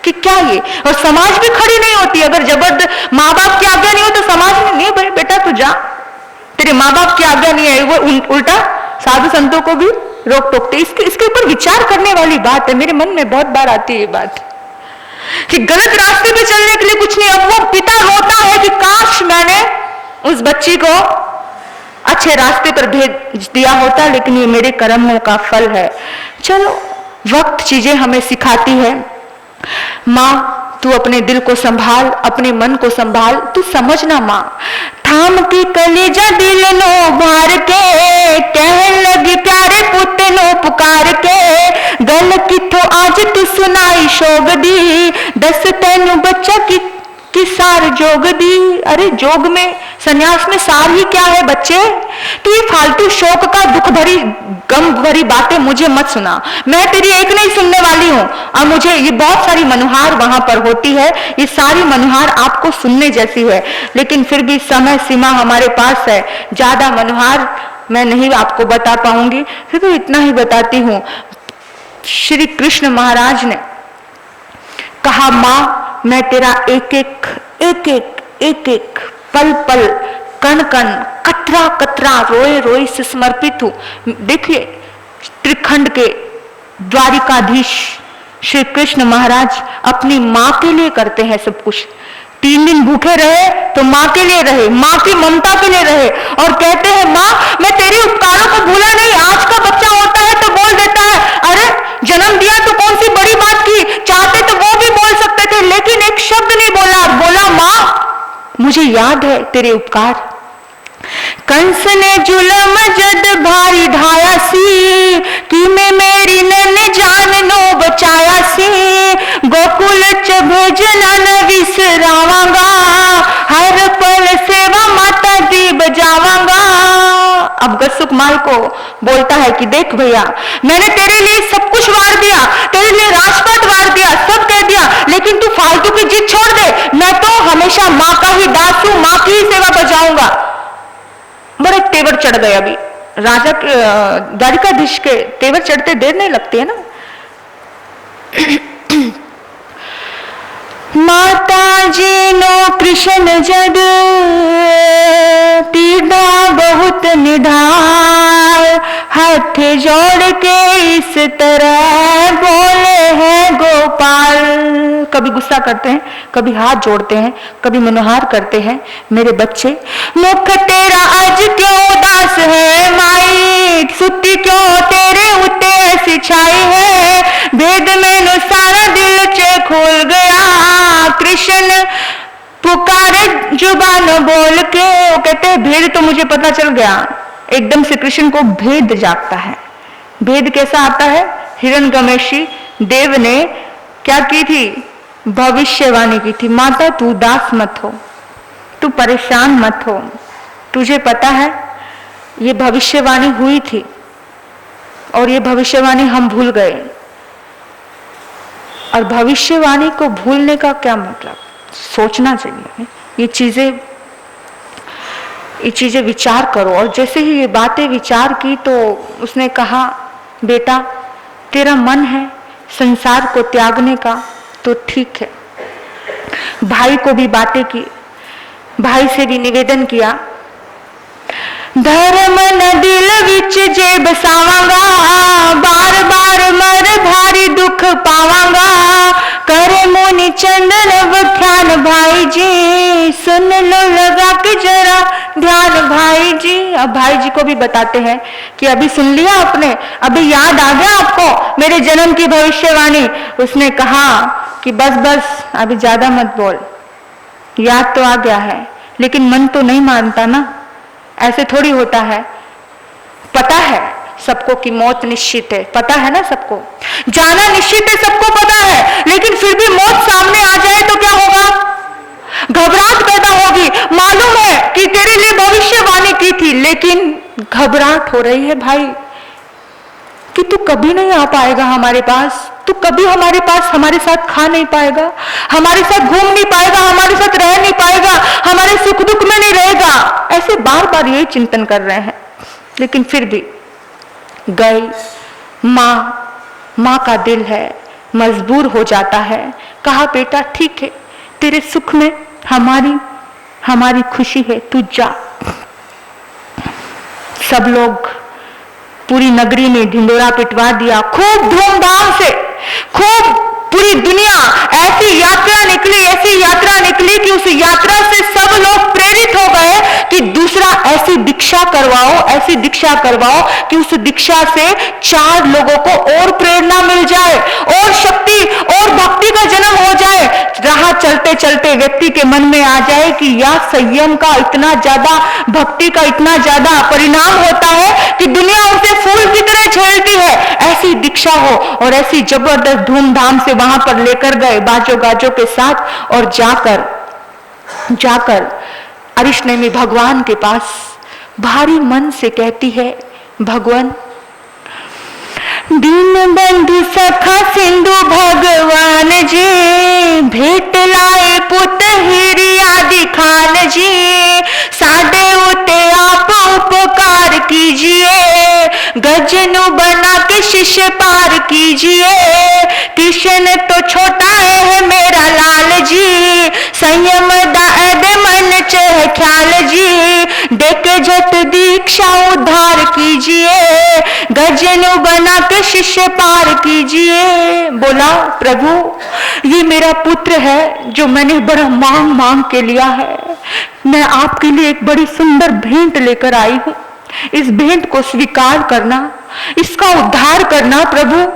कि क्या ये, और समाज भी खड़ी नहीं होती। अगर जबरदस्त माँ बाप की आज्ञा नहीं हो तो समाज में नहीं, भाई बेटा तू जा, तेरे माँ बाप की आज्ञा नहीं है, वो उल्टा साधु संतों को भी रोक टोकते। इसके ऊपर विचार करने वाली बात है। मेरे मन में बहुत बार आती है ये बात कि गलत रास्ते पे चलने के लिए कुछ नहीं। अब वो पिता रोता है कि काश मैंने उस बच्ची को अच्छे रास्ते पर भेज दिया होता, लेकिन ये मेरे कर्मों का फल है। चलो, वक्त चीजें हमें सिखाती है। माँ, तू अपने दिल को संभाल, अपने मन को संभाल। तू समझना माँ, थाम के कलेजा दिल नो मार के, कहन लगी प्यारे पुत नो पुकार के, गल किथों आज तू सुनाई शोग दी, दस तेनू बच्चा की सार जोग दी। अरे जोग में, संन्यास में सार ही क्या है बच्चे? तो ये फालतू शोक का दुख भरी गम भरी बातें मुझे मत सुना। मैं तेरी एक नहीं सुनने वाली हूं। और मुझे ये बहुत सारी मनुहार वहां पर होती है, ये सारी मनुहार आपको सुनने जैसी है, लेकिन फिर भी समय सीमा हमारे पास है। ज्यादा मनुहार मैं नहीं आपको बता पाऊंगी, फिर भी इतना ही बताती हूं। श्री कृष्ण महाराज ने कहा, मां मैं तेरा एक एक पल पल, कण कण, कतरा कतरा, रोए रोए से समर्पित हूं। देखिए, त्रिखंड के द्वारिकाधीश श्री कृष्ण महाराज अपनी मां के लिए करते हैं सब कुछ। 3 दिन भूखे रहे तो मां के लिए रहे, मां की ममता के लिए रहे, और कहते हैं मां मैं तेरे उपकारों को भूला नहीं। आज का बच्चा होता है तो बोल देता है, अरे जन्म दिया तो कौन सी बड़ी बात की, चाहते तो वो भी बोल सकते थे, लेकिन एक शब्द नहीं बोला। बोला मां मुझे याद है तेरे उपकार। कंस ने जुलम जद भारी ढाया सी, कि मैं मेरी नन जान नो बचाया सी, गोकुल च भेजना न विसरावांगा, हर पल सेवा माता दी बजावांगा। अब गसुक माल को बोलता है कि देख भैया, मैंने तेरे लिए सब कुछ वार दिया, तेरे लिए राजपाट वार दिया, सब कह दिया, लेकिन तू फालतू की जिद छोड़ दे। मैं तो हमेशा माँ का ही दास हूं, माँ की ही सेवा बजाऊंगा। बड़े तेवर चढ़ गए। अभी राजा के द्वारिकाधीश के तेवर चढ़ते देर नहीं लगती है ना। माता जी नो कृष्ण जद निढाल, हाथ जोड़ के इस तरह बोले हैं गोपाल। कभी गुस्सा करते हैं, कभी हाथ जोड़ते हैं, कभी मनोहार करते हैं, मेरे बच्चे मुख तेरा आज क्यों उदास है माई, सुती क्यों तेरे उते ऐसी छाई है, भेद मैनू सारा दिल च खोल गया, कृष्ण पुकारे जुबान बोल के। वो कहते हैं भेद तो मुझे पता चल गया। एकदम से कृष्ण को भेद जागता है। भेद कैसा आता है? हिरण्यगमेशी देव ने क्या की थी? भविष्यवाणी की थी, माता तू उदास मत हो, तू परेशान मत हो, तुझे पता है ये भविष्यवाणी हुई थी और ये भविष्यवाणी हम भूल गए। और भविष्यवाणी को भूलने का क्या मतलब? सोचना चाहिए ये चीजें विचार करो। और जैसे ही ये बातें विचार की तो उसने कहा बेटा तेरा मन है संसार को त्यागने का तो ठीक है। भाई को भी बातें की, भाई से भी निवेदन किया, धर्म न दिल विच जे बसावांगा, बार बार मर भारी दुख पावांगा, करे मुनि चंदन बख्यान भाई जी, सुन लो लगा के जरा ध्यान भाई जी। अब भाई जी को भी बताते हैं कि अभी सुन लिया आपने, अभी याद आ गया आपको मेरे जन्म की भविष्यवाणी। उसने कहा कि बस बस अभी ज्यादा मत बोल, याद तो आ गया है लेकिन मन तो नहीं मानता ना, ऐसे थोड़ी होता है। पता है सबको कि मौत निश्चित है, पता है ना सबको, जाना निश्चित है, सबको पता है, लेकिन फिर भी मौत सामने आ जाए तो क्या होगा? घबराहट पैदा होगी। मालूम है कि तेरे लिए भविष्यवाणी की थी, लेकिन घबराहट हो रही है भाई कि तू कभी नहीं आ पाएगा हमारे पास, तू कभी हमारे पास हमारे साथ खा नहीं पाएगा, हमारे साथ घूम नहीं पाएगा, हमारे साथ रह नहीं पाएगा, हमारे सुख दुख में नहीं रहेगा। ऐसे बार बार यही चिंतन कर रहे हैं। लेकिन फिर भी गई माँ का दिल है, मजबूर हो जाता है। कहा बेटा ठीक है, तेरे सुख में हमारी खुशी है, तू जा। सब लोग पूरी नगरी में ढिंडोरा पिटवा दिया, खूब धूमधाम से, खूब पूरी दुनिया ऐसी यात्रा निकली कि उस यात्रा से सब लोग प्रेरित हो गए कि दूसरा ऐसी दीक्षा करवाओ कि उस दीक्षा से 4 लोगों को और प्रेरणा मिल जाए, और शक्ति और भक्ति का जन्म हो जाए। राह चलते चलते व्यक्ति के मन में आ जाए कि यह संयम का इतना ज्यादा, भक्ति का इतना ज्यादा परिणाम होता है कि दुनिया उसे फूल की तरह झेलती है। ऐसी दीक्षा हो, और ऐसी जबरदस्त धूमधाम से वहां पर लेकर गए बाजो गाजों के साथ। और जाकर अरिष्णेमी भगवान के पास भारी मन से कहती है, भगवान दीन बंधु सखा सिंधु भगवान जी, भेट लाए पुत हिरियादि खान जी, साडे उते आप उपकार कीजिए, गजनु बना के शिष्य पार कीजिए, कृष्ण तो छोटा है मेरा लाल जी, संयम दाद मन चह ख्याल जी, देके झट दीक्षा उद्धार कीजिए, गजनु बना के शिष्य पार कीजिए। बोला प्रभु ये मेरा पुत्र है जो मैंने बड़ा मांग के लिया है, मैं आपके लिए एक बड़ी सुंदर भेंट लेकर आई हूं, इस भेंट को स्वीकार करना, इसका उद्धार करना प्रभु।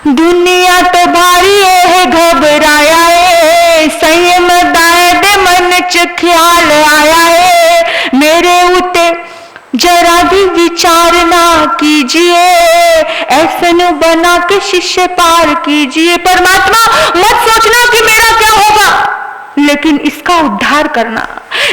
दुनिया तो भारी है घबराया है, संयम दायद मन च ख्याल आया है, मेरे उते जरा भी विचार ना कीजिए, ऐसे न बना के शिष्य पार कीजिए। परमात्मा मत सोचना कि मेरा क्या होगा, लेकिन इसका उद्धार करना,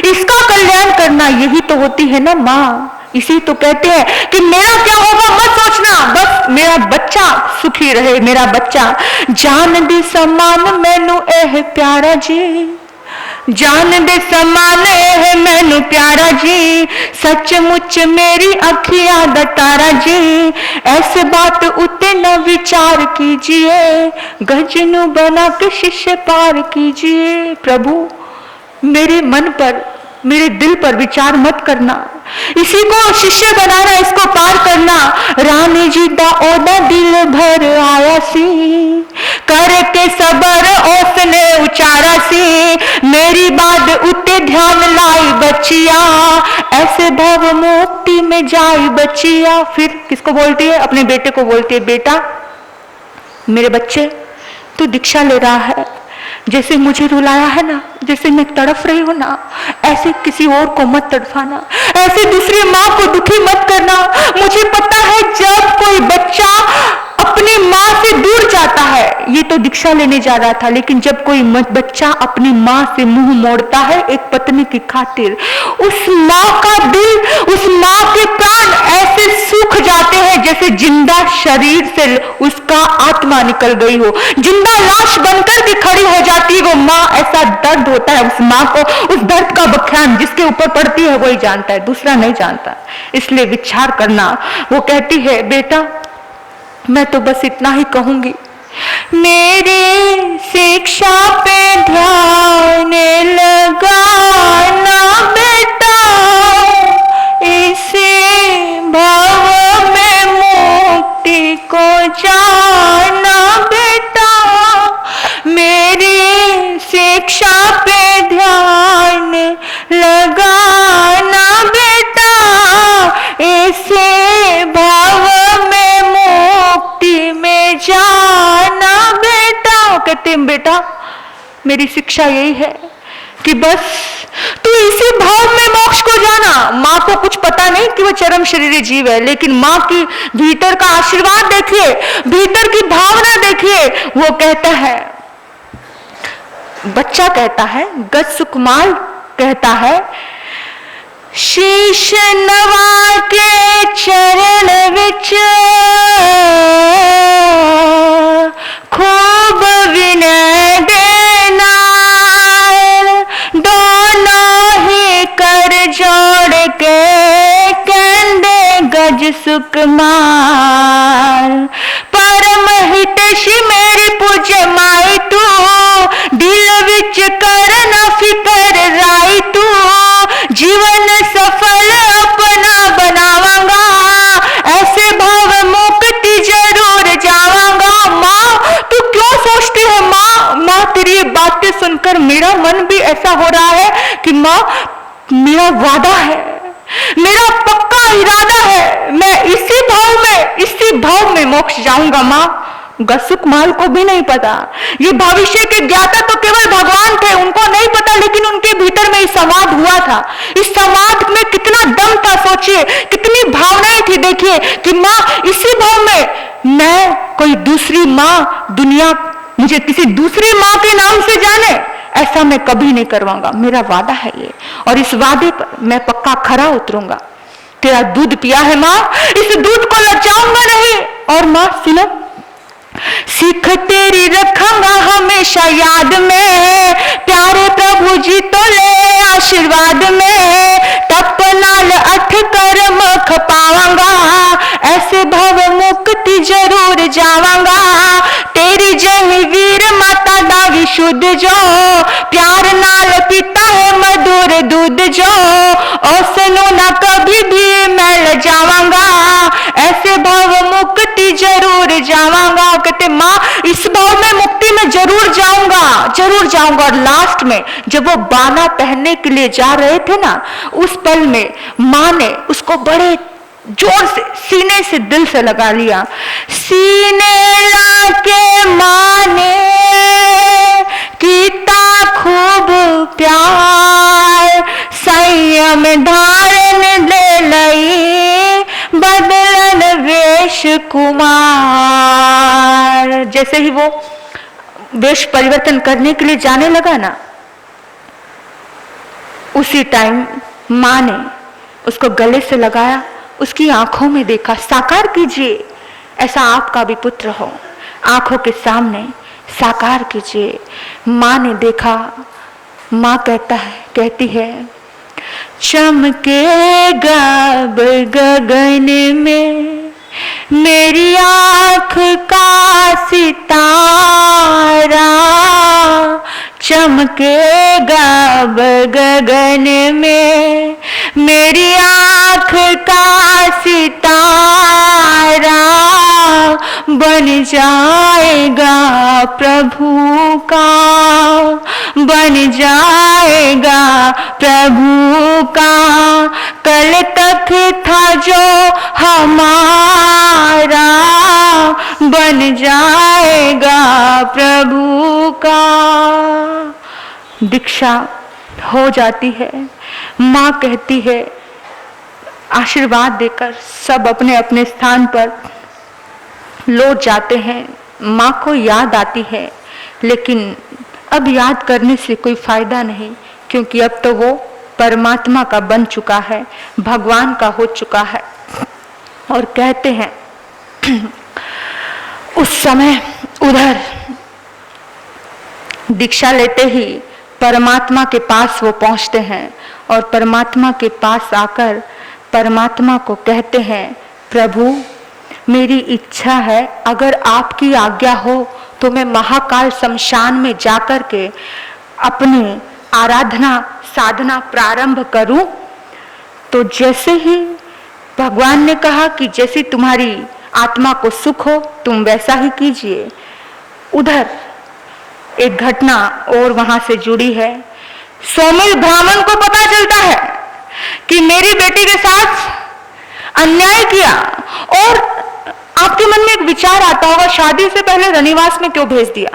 इसका कल्याण करना, यही तो होती है ना माँ। इसी तो कहते हैं कि मेरा क्या होगा मत सोचना, बस मेरा बच्चा सुखी रहे, मेरा बच्चा जान दे समान मैनू एह प्यारा जी, जान दे समान है मैनू प्यारा जी, सचमुच मेरी अखियां दा तारा जी, ऐसे बात उते न विचार कीजिए, गजनू बना के शिष्य पार कीजिए। प्रभु मेरे मन पर, मेरे दिल पर विचार मत करना, इसी को शिष्य बनाना, इसको पार करना। रानी जी दा ओदा दिल भर आया सी, करके सबर उसने उचारा सी, मेरी बात उते ध्यान लाई बचिया, ऐसे भव मुक्ति में जाई बचिया। फिर किसको बोलती है? अपने बेटे को बोलती है, बेटा मेरे बच्चे तू दीक्षा ले रहा है, जैसे मुझे रुलाया है ना, जैसे मैं तड़फ रही हूं ना, ऐसे किसी और को मत तड़फाना, ऐसे दूसरी माँ को दुखी मत करना। मुझे पता है जब कोई बच्चा अपनी माँ से दूर जाता है, ये तो दीक्षा लेने जा रहा था, लेकिन जब कोई बच्चा अपनी माँ से मुंह मोड़ता है एक पत्नी की खातिर, उस माँ का दिल, उस माँ के प्राण ऐसे सूख जाते हैं जैसे जिंदा शरीर से उसका आत्मा निकल गई हो, जिंदा लाश बनकर भी खड़ी हो जाती है वो माँ। ऐसा दर्द होता है उस माँ को, उस दर्द का बख्यान जिसके ऊपर पड़ती है वही जानता है, दूसरा नहीं जानता। इसलिए विचार करना। वो कहती है, बेटा मैं तो बस इतना ही कहूंगी, मेरे शिक्षा पे ध्यान लगाना बेटा, इसे भाव में मुक्ति को जाना बेटा, मेरी शिक्षा पे ध्यान लगाना बेटा, इसे भाव में मुक्ति में जाना बेटा। कहते हैं बेटा मेरी शिक्षा यही है कि बस तू इसी भाव में मोक्ष को जाना। माँ को कुछ पता नहीं कि वो चरम शरीरी जीव है, लेकिन माँ की भीतर का आशीर्वाद देखिए, भीतर की भावना देखिए। वो कहता है, बच्चा कहता है, गज सुकुमार कहता है, शीश नवा के चरण विच खूब विनय देना, दोनों ही कर जोड़ के कहंदे गज सुकुमार, परम हितैषी मेरी पूज्य माई तू, दिल विच कर न फिकर राई तू, जीवन सफल अपना बनावांगा, ऐसे भाव मुक्ति जरूर जावांगा। माँ तू क्यों सोचती है? माँ तेरी बातें सुनकर मेरा मन भी ऐसा हो रहा है कि माँ मेरा वादा है, मेरा पक्का इरादा है, मैं इसी भाव में मोक्ष जाऊंगा। माँ गसुकमाल को भी नहीं पता, ये भविष्य के ज्ञाता तो केवल भगवान थे, उनको नहीं पता, लेकिन उनके भीतर में इस संवाद हुआ था। इस संवाद में कितना दम था, सोचिए कितनी भावनाएं थी। देखिए कि माँ इसी भाव में, मैं कोई दूसरी माँ, दुनिया मुझे किसी दूसरी माँ के नाम से जाने, ऐसा मैं कभी नहीं करवाऊंगा, मेरा वादा है ये, और इस वादे पर मैं पक्का खरा उतरूंगा। तेरा दूध पिया है माँ, इस दूध को लजाऊंगा नहीं। और माँ सुनो, सीख तेरी रखूंगा हमेशा याद में, प्यारे प्रभु जी तो ले आशीर्वाद में, तप नाल अठ कर्म खपावांगा, ऐसे भव मुक्ति जरूर जावांगा। तेरी जय वीर माता दा विशुद्ध जो, प्यार नाल पीता है मधुर दूध जो, उसनु ना कभी भी मैल जावांगा, ऐसे भव मुक्ति जरूर जावांगा। कहते माँ इस भाव में मुक्ति में जरूर जाऊंगा। और लास्ट में जब वो बाना पहनने के लिए जा रहे थे ना, उस पल में माँ ने उसको बड़े जोर से सीने से दिल से लगा लिया। सीने लाके माँ ने कीता खूब प्यार, संयम धारण ले लई बदलन वेश कुमार। जैसे ही वो वेश परिवर्तन करने के लिए जाने लगा ना, उसी टाइम माँ ने उसको गले से लगाया, उसकी आंखों में देखा। साकार कीजिए, ऐसा आपका भी पुत्र हो, आंखों के सामने साकार कीजिए। माँ ने देखा, माँ कहती है, चमकेगा गगन में मेरी आंख का सितारा, चमकेगा गगन में मेरी आँख का सितारा बन जाएगा प्रभु का, बन जाएगा प्रभु का। कल तक था जो हमारा बन जाएगा प्रभु का। दीक्षा हो जाती है, माँ कहती है, आशीर्वाद देकर सब अपने अपने स्थान पर लौट जाते हैं। माँ को याद आती है, लेकिन अब याद करने से कोई फायदा नहीं, क्योंकि अब तो वो परमात्मा का बन चुका है, भगवान का हो चुका है। और कहते हैं उस समय उधर दीक्षा लेते ही परमात्मा के पास वो पहुंचते हैं और परमात्मा के पास आकर परमात्मा को कहते हैं, प्रभु मेरी इच्छा है, अगर आपकी आज्ञा हो तो मैं महाकाल शमशान में जाकर के अपनी आराधना साधना प्रारंभ करूं। तो जैसे ही भगवान ने कहा कि जैसी तुम्हारी आत्मा को सुख हो तुम वैसा ही कीजिए, उधर एक घटना और वहां से जुड़ी है। सोमिल ब्राह्मण को पता चलता है कि मेरी बेटी के साथ अन्याय किया, और आपके मन में एक विचार आता होगा, शादी से पहले रनिवास में क्यों भेज दिया।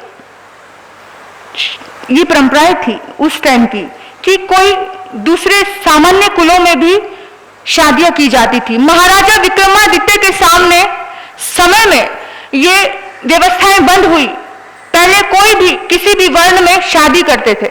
ये परंपराएं थी उस टाइम की कि कोई दूसरे सामान्य कुलों में भी शादियां की जाती थी। महाराजा विक्रमादित्य के सामने समय में ये व्यवस्थाएं बंद हुई। पहले कोई भी किसी भी वर्ण में शादी करते थे,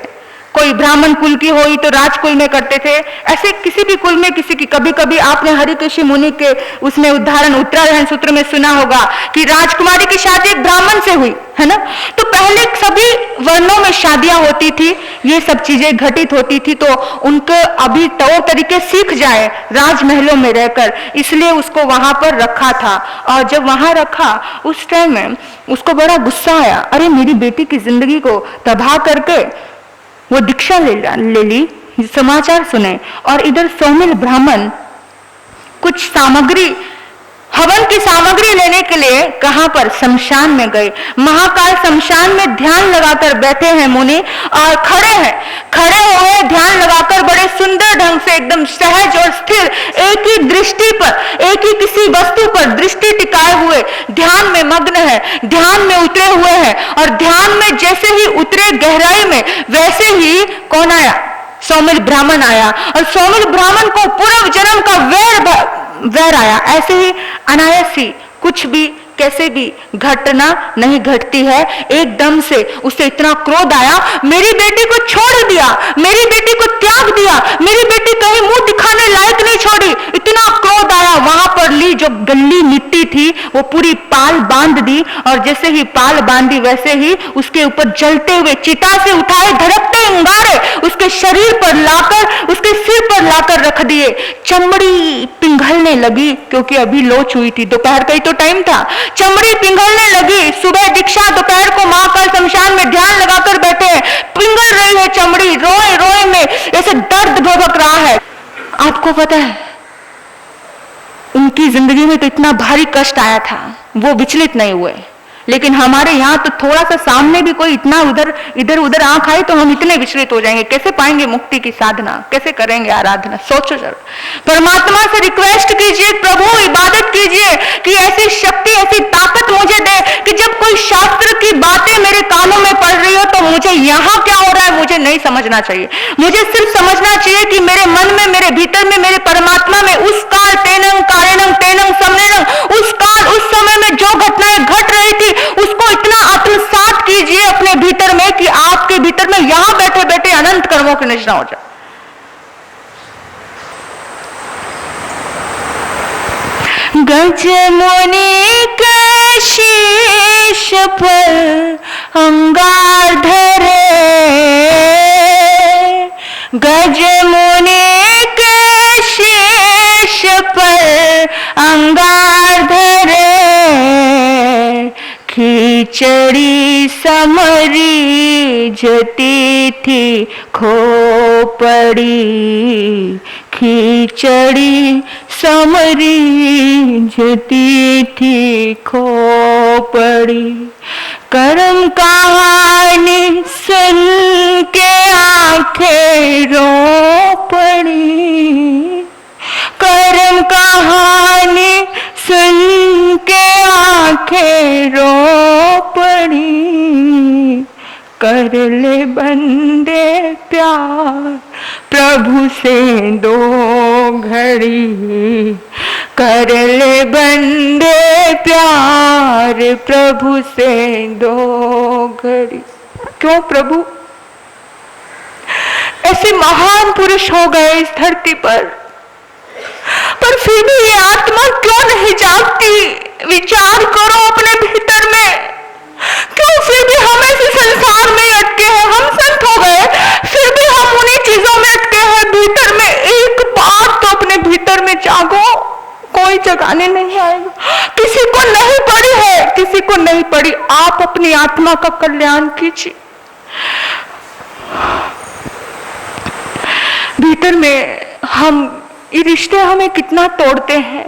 कोई ब्राह्मण कुल की हुई तो राजकुल में करते थे, ऐसे किसी भी कुल में किसी की। कभी कभी आपने हरिकेशी मुनि के उसमें उदाहरण उत्तरायण सूत्र में सुना होगा कि राजकुमारी की शादी एक ब्राह्मण से हुई, है ना। तो पहले सभी वर्णों में शादियां होती थी, ये सब चीजें घटित होती थी, तो उनको अभी तौर तरीके सीख जाए राजमहलों में रहकर, इसलिए उसको वहां पर रखा था। और जब वहां रखा उस टाइम में उसको बड़ा गुस्सा आया, अरे मेरी बेटी की जिंदगी को तबाह करके वो दीक्षा ले ली। समाचार सुने और इधर सोमिल ब्राह्मण कुछ सामग्री, हवन की सामग्री लेने के लिए कहां पर, शमशान में गए। महाकाल शमशान में ध्यान लगाकर बैठे हैं मुनि, और खड़े हुए ध्यान लगाकर बड़े सुंदर ढंग से एकदम सहज और स्थिर एक ही दृष्टि पर, एक ही किसी वस्तु पर दृष्टि टिकाए हुए ध्यान में मग्न है, ध्यान में उतरे हुए हैं। और ध्यान में जैसे ही उतरे गहराई में, वैसे ही कौन आया, सोमिल ब्राह्मण आया। और सोमिल ब्राह्मण को पूर्व जन्म का वैर आया। ऐसे ही अनायास ही कुछ भी कैसे भी घटना नहीं घटती है, एकदम से उसे इतना क्रोध आया, मेरी बेटी को छोड़ दिया, मेरी बेटी को त्याग दिया, मेरी बेटी कहीं मुंह दिखाने लायक नहीं छोड़ी। इतना क्रोध आया, वहां पर ली जो गली मिट्टी थी वो पूरी पाल बांध दी, और जैसे ही पाल बांधी वैसे ही उसके ऊपर जलते हुए चिता से उठाए धड़कते अंगारे उसके शरीर पर लाकर, उसके सिर पर लाकर रख दिए। चमड़ी पिघलने लगी, क्योंकि अभी लोच हुई थी, दोपहर का ही तो टाइम था। चमड़ी पिघलने लगी। सुबह दीक्षा, दोपहर को महाकाल शमशान में ध्यान लगाकर बैठे हैं, पिघल रही है चमड़ी, रोए रोए में ऐसे दर्द भभक रहा है। आपको पता है उनकी जिंदगी में तो इतना भारी कष्ट आया था, वो विचलित नहीं हुए। लेकिन हमारे यहाँ तो थोड़ा सा सामने भी कोई इतना इधर उधर आंख आए तो हम इतने विचलित हो जाएंगे। कैसे पाएंगे मुक्ति की साधना, कैसे करेंगे आराधना, सोचो जरा। परमात्मा से रिक्वेस्ट कीजिए, प्रभु इबादत कीजिए कि ऐसी शक्ति, ऐसी ताकत मुझे दे कि जब कोई शास्त्र की बातें मेरे कानों में पड़ रही हो तो मुझे यहाँ क्या हो रहा है मुझे नहीं समझना चाहिए। मुझे सिर्फ समझना चाहिए कि मेरे मन में, मेरे भीतर में, मेरे परमात्मा में उस काल तेनंग कारेणंग तेनंग समनेनंग, उस काल उस समय में जो घटनाएं घट रही थी उसको इतना आत्मसात कीजिए अपने भीतर में कि आपके भीतर में यहां बैठे बैठे अनंत कर्मों की निष्ठा हो जाए। गज मुनि के शीश पर अंगार धरे, गज मुनि के शीश पर अंगार धरे, खींच खिचड़ी समरी जती थी खोपड़ी, खिचड़ी समरी जती थी खोपड़ी। कर्म कहानी सुन के आंखें रो पड़ी, कर्म कहानी सुन के आंखें रो पड़ी। कर ले बंदे प्यार प्रभु से दो घड़ी, कर ले बंदे प्यार प्रभु से दो घड़ी। क्यों प्रभु ऐसे महान पुरुष हो गए इस धरती पर फिर भी ये आत्मा क्यों नहीं जागती? विचार करो अपने भीतर में, क्यों फिर भी हम ऐसे संसार में अटके हैं? हम संत हो गए फिर भी हम उन्हीं चीजों में अटके हैं। भीतर में एक बात तो अपने भीतर में जागो, कोई जगाने नहीं आएगा। किसी को नहीं पड़ी है, किसी को नहीं पड़ी, आप अपनी आत्मा का कल्याण कीजिए। भीतर में हम ये रिश्ते हमें कितना तोड़ते हैं,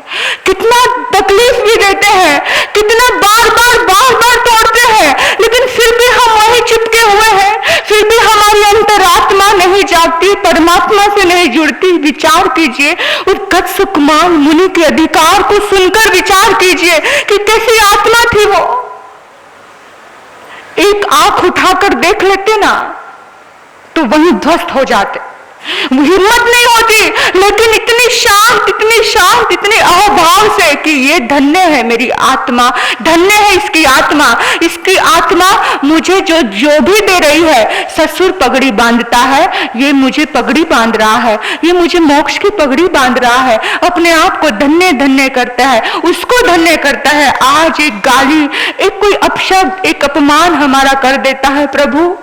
कितना तकलीफ भी देते हैं, कितना बार बार तोड़ते हैं, लेकिन फिर भी हम वहीं चिपके हुए हैं। फिर भी हमारी अंतरात्मा नहीं जागती, परमात्मा से नहीं जुड़ती। विचार कीजिए उस गतसुकमाल मुनि के अधिकार को सुनकर विचार कीजिए कि कैसी आत्मा थी वो। एक आंख उठाकर देख लेते ना तो वहीं ध्वस्त हो जाते, हिम्मत नहीं होती, लेकिन इतनी शांत इतने अहोभाव से कि ये धन्य है मेरी आत्मा, धन्य है इसकी आत्मा, इसकी आत्मा मुझे जो भी दे रही है। ससुर पगड़ी बांधता है, ये मुझे पगड़ी बांध रहा है, ये मुझे मोक्ष की पगड़ी बांध रहा है। अपने आप को धन्य करता है, उसको धन्य करता है। आज एक गाली, एक कोई अपशब्द, एक अपमान हमारा कर देता है प्रभु,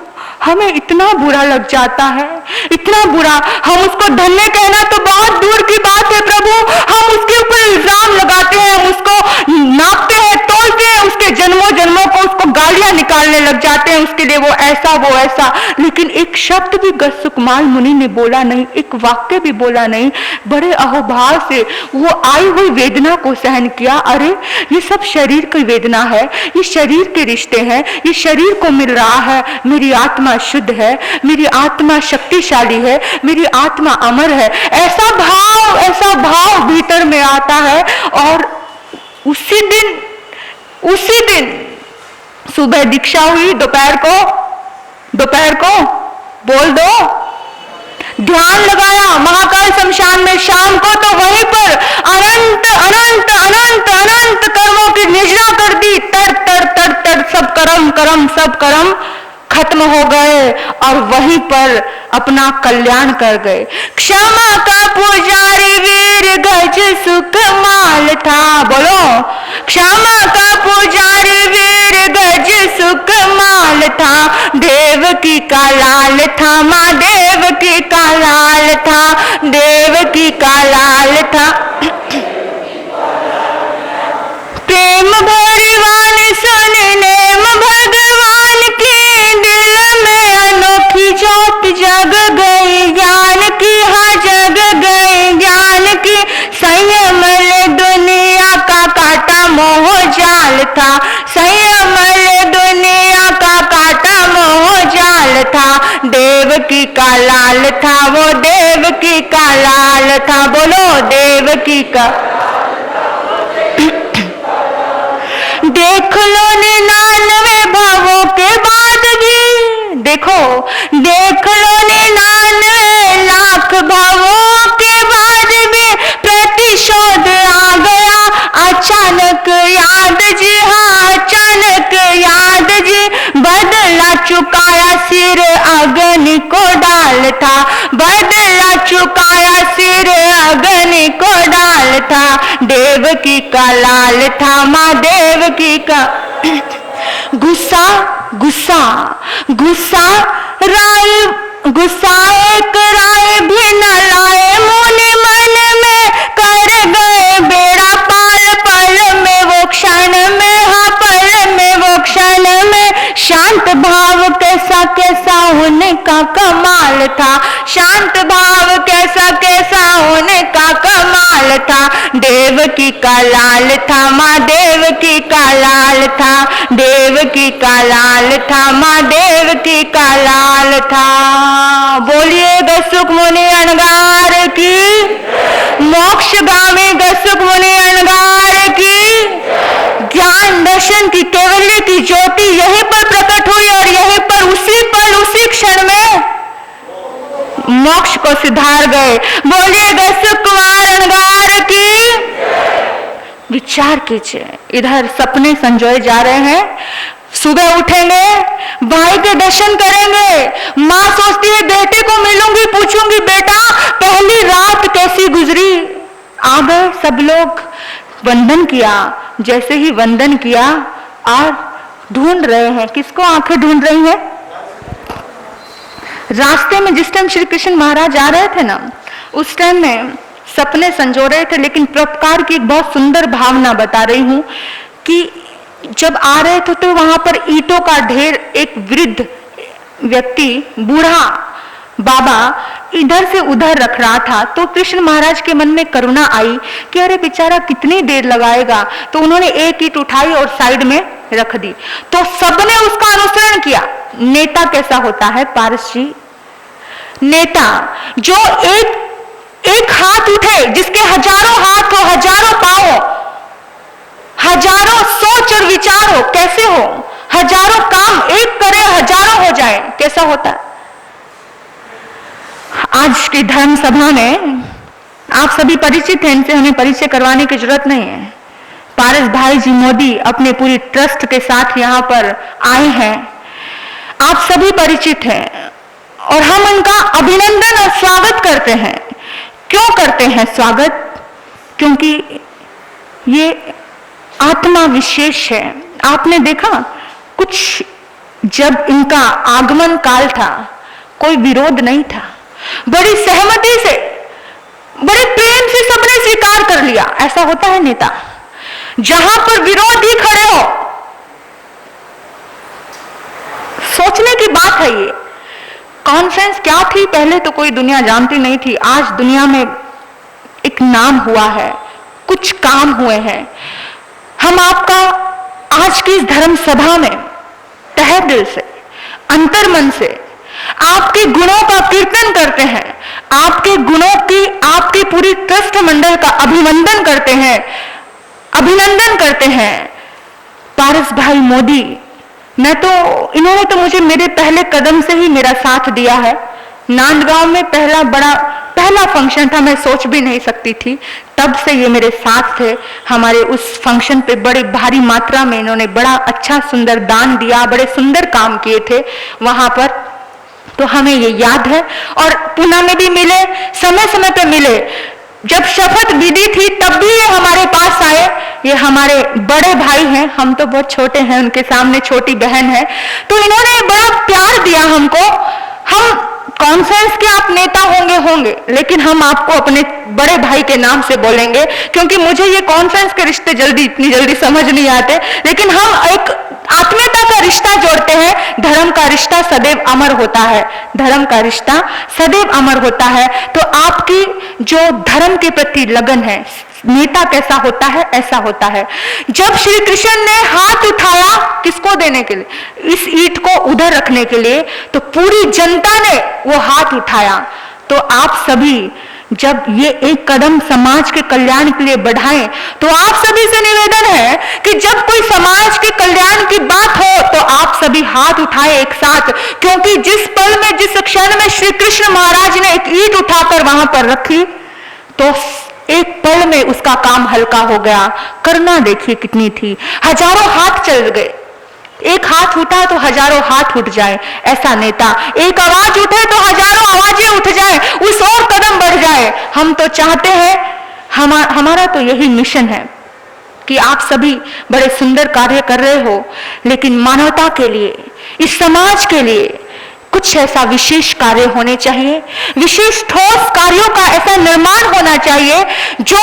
हमें इतना बुरा लग जाता है, इतना बुरा। हम उसको धन्य कहना तो बहुत दूर की बात है प्रभु, हम उसके ऊपर इल्जाम लगाते हैं, हम उसको नापते हैं, तोलते हैं, उसके जन्मों को उसको गालियां निकालने लग जाते हैं, उसके लिए वो ऐसा वो ऐसा। लेकिन एक शब्द भी गतसुकमाल मुनि ने बोला नहीं, एक वाक्य भी बोला नहीं, बड़े अहोभाव से वो आई हुई वेदना को सहन किया। अरे ये सब शरीर की वेदना है, ये शरीर के रिश्ते हैं, ये शरीर को मिल रहा है। मेरी आत्मा शुद्ध है, मेरी आत्मा शक्तिशाली है, मेरी आत्मा अमर है। ऐसा भाव भीतर में आता है। और उसी दिन सुबह दीक्षा हुई, दोपहर को बोल दो, ध्यान लगाया महाकाल शमशान में, शाम को तो वहीं पर अनंत कर्मों की निजना कर दी। तर सब कर्म खत्म हो गए और वहीं पर अपना कल्याण कर गए। क्षमा का पुजारी वीर गज सुकमाल था, बोलो क्षमा का पुजारी वीर गज सुकमाल था। देवकी का लाल था, माँ देवकी का लाल था, देवकी का लाल था। प्रेम भरी वाणी सुन नेम भगवान की, दिल में अनोखी ज्योत जग गई ज्ञान की, हाँ जग गई ज्ञान की। संयमल दुनिया का काटा मोह जाल था, संयमल दुनिया का काटा मोह जाल था। देवकी का लाल था, वो देवकी का लाल था, बोलो देवकी का। देख लो 99 भावों के बाद भी, देखो देख लो 99 लाख भावों के बाद भी प्रतिशोध आ गया अचानक याद जी, हाँ अचानक याद जी। बदला चुकाया सिर अग्नि को डाल था, बदला चुकाया सिर अग्नि को डाल था। देवकी का लाल था, माँ देवकी का। गुस्सा एक राय भी न लाए मुनि मन में, कर गए बेड़ा पाल पल में वो क्षण में, हाँ पल में वो क्षण शांत भाव कैसा कैसा उनका कमाल था, शांत भाव कैसा कैसा उनका कमाल था। देवकी का लाल था, माँ देवकी का लाल था, देवकी का लाल था, माँ देवकी का लाल था। बोलिए गसुक मुनि अणगार की, मोक्षगामी गसुक मुनि अणगार की। ज्ञान दर्शन की कैवल्य की ज्योति यहीं पर प्रकट हुई और यहीं पर उसी पल उसी क्षण में मोक्ष को सिधार गए। बोलिए गसुक कुमार अणगार की। विचार कीजिए, इधर सपने संजोए जा रहे हैं, सुबह उठेंगे, भाई के दर्शन करेंगे, माँ सोचती है बेटे को मिलूंगी, पूछूंगी बेटा पहली रात कैसी गुजरी। आ गए सब लोग, वंदन किया। जैसे ही वंदन किया और ढूंढ रहे हैं, किसको आंखें ढूंढ रही हैं? रास्ते में जिस टाइम श्री कृष्ण महाराज आ रहे थे ना, उस टाइम में सपने संजो रहे थे, लेकिन प्रकार की एक बहुत सुंदर भावना बता रही हूं कि जब आ रहे थे तो वहां पर ईंटों का ढेर, एक वृद्ध व्यक्ति, बूढ़ा बाबा इधर से उधर रख रहा था। तो कृष्ण महाराज के मन में करुणा आई कि अरे बेचारा कितनी देर लगाएगा, तो उन्होंने एक ईंट उठाई और साइड में रख दी। तो सबने उसका अनुसरण किया। नेता कैसा होता है पारस जी? नेता जो एक हाथ उठे, जिसके हजारों हाथ हो, हजारों पांव हो, हजारों सोच और विचार हो, कैसे हो, हजारों काम एक करे, हजारों हो जाए, कैसा होता है? आज की धर्म सभा में आप सभी परिचित हैं, इनसे हमें परिचय करवाने की जरूरत नहीं है। पारस भाई जी मोदी अपने पूरी ट्रस्ट के साथ यहाँ पर आए हैं, आप सभी परिचित हैं और हम उनका अभिनंदन और स्वागत करते हैं। क्यों करते हैं स्वागत? क्योंकि ये आत्मा विशेष है। आपने देखा कुछ, जब इनका आगमन काल था कोई विरोध नहीं था, बड़ी सहमति से, बड़े प्रेम से सबने स्वीकार कर लिया। ऐसा होता है नेता, जहां पर विरोधी खड़े हो, सोचने की बात है। ये कॉन्फ्रेंस क्या थी? पहले तो कोई दुनिया जानती नहीं थी, आज दुनिया में एक नाम हुआ है, कुछ काम हुए हैं। हम आपका आज की इस धर्म सभा में तहे दिल से, अंतर्मन से आपके गुणों का कीर्तन करते हैं, आपके गुणों की, आपकी पूरी ट्रस्ट मंडल का अभिनंदन करते हैं, अभिनंदन करते हैं। पारस भाई मोदी, इन्होंने तो मुझे मेरे पहले कदम से ही मेरा साथ दिया है। नांदगांव में पहला फंक्शन था, मैं सोच भी नहीं सकती थी, तब से ये मेरे साथ थे। हमारे उस फंक्शन पे बड़े भारी मात्रा में इन्होंने बड़ा अच्छा सुंदर दान दिया, बड़े सुंदर काम किए थे वहां पर, तो हमें ये याद है। और पुणे में भी मिले, समय समय पे मिले। जब शपथ विधि थी तब भी ये हमारे पास आए। ये हमारे बड़े भाई हैं, हम तो बहुत छोटे हैं, उनके सामने छोटी बहन है, तो इन्होंने बड़ा प्यार दिया हमको। हम कॉन्फ्रेंस के आप नेता होंगे, लेकिन हम आपको अपने बड़े भाई के नाम से बोलेंगे, क्योंकि मुझे ये कॉन्फ्रेंस के रिश्ते इतनी जल्दी समझ नहीं आते, लेकिन हम एक आत्मीयता का रिश्ता जोड़ते हैं। धर्म का रिश्ता सदैव अमर होता है, धर्म का रिश्ता सदैव अमर होता है। तो आपकी जो धर्म के प्रति लगन है, नेता कैसा होता है, ऐसा होता है। जब श्री कृष्ण ने हाथ उठाया, किसको देने के लिए? इस ईंट को उधर रखने के लिए, तो पूरी जनता ने वो हाथ उठाया। तो आप सभी जब ये एक कदम समाज के कल्याण के लिए बढ़ाएं, तो आप सभी से निवेदन है कि जब कोई समाज के कल्याण की बात हो तो आप सभी हाथ उठाएं एक साथ, क्योंकि जिस पल में, जिस क्षण में श्री कृष्ण महाराज ने एक ईंट उठाकर वहां पर रखी, तो एक पल में उसका काम हल्का हो गया। करुणा देखिए कितनी थी, हजारों हाथ चल गए। एक हाथ उठा तो हजारों हाथ उठ जाए, ऐसा नेता। एक आवाज उठे तो हजारों आवाजें उठ जाए, उस और कदम बढ़ जाए। हम तो चाहते हैं, हमारा तो यही मिशन है कि आप सभी बड़े सुंदर कार्य कर रहे हो, लेकिन मानवता के लिए, इस समाज के लिए कुछ ऐसा विशेष कार्य होने चाहिए, विशेष ठोस कार्यों का ऐसा निर्माण होना चाहिए जो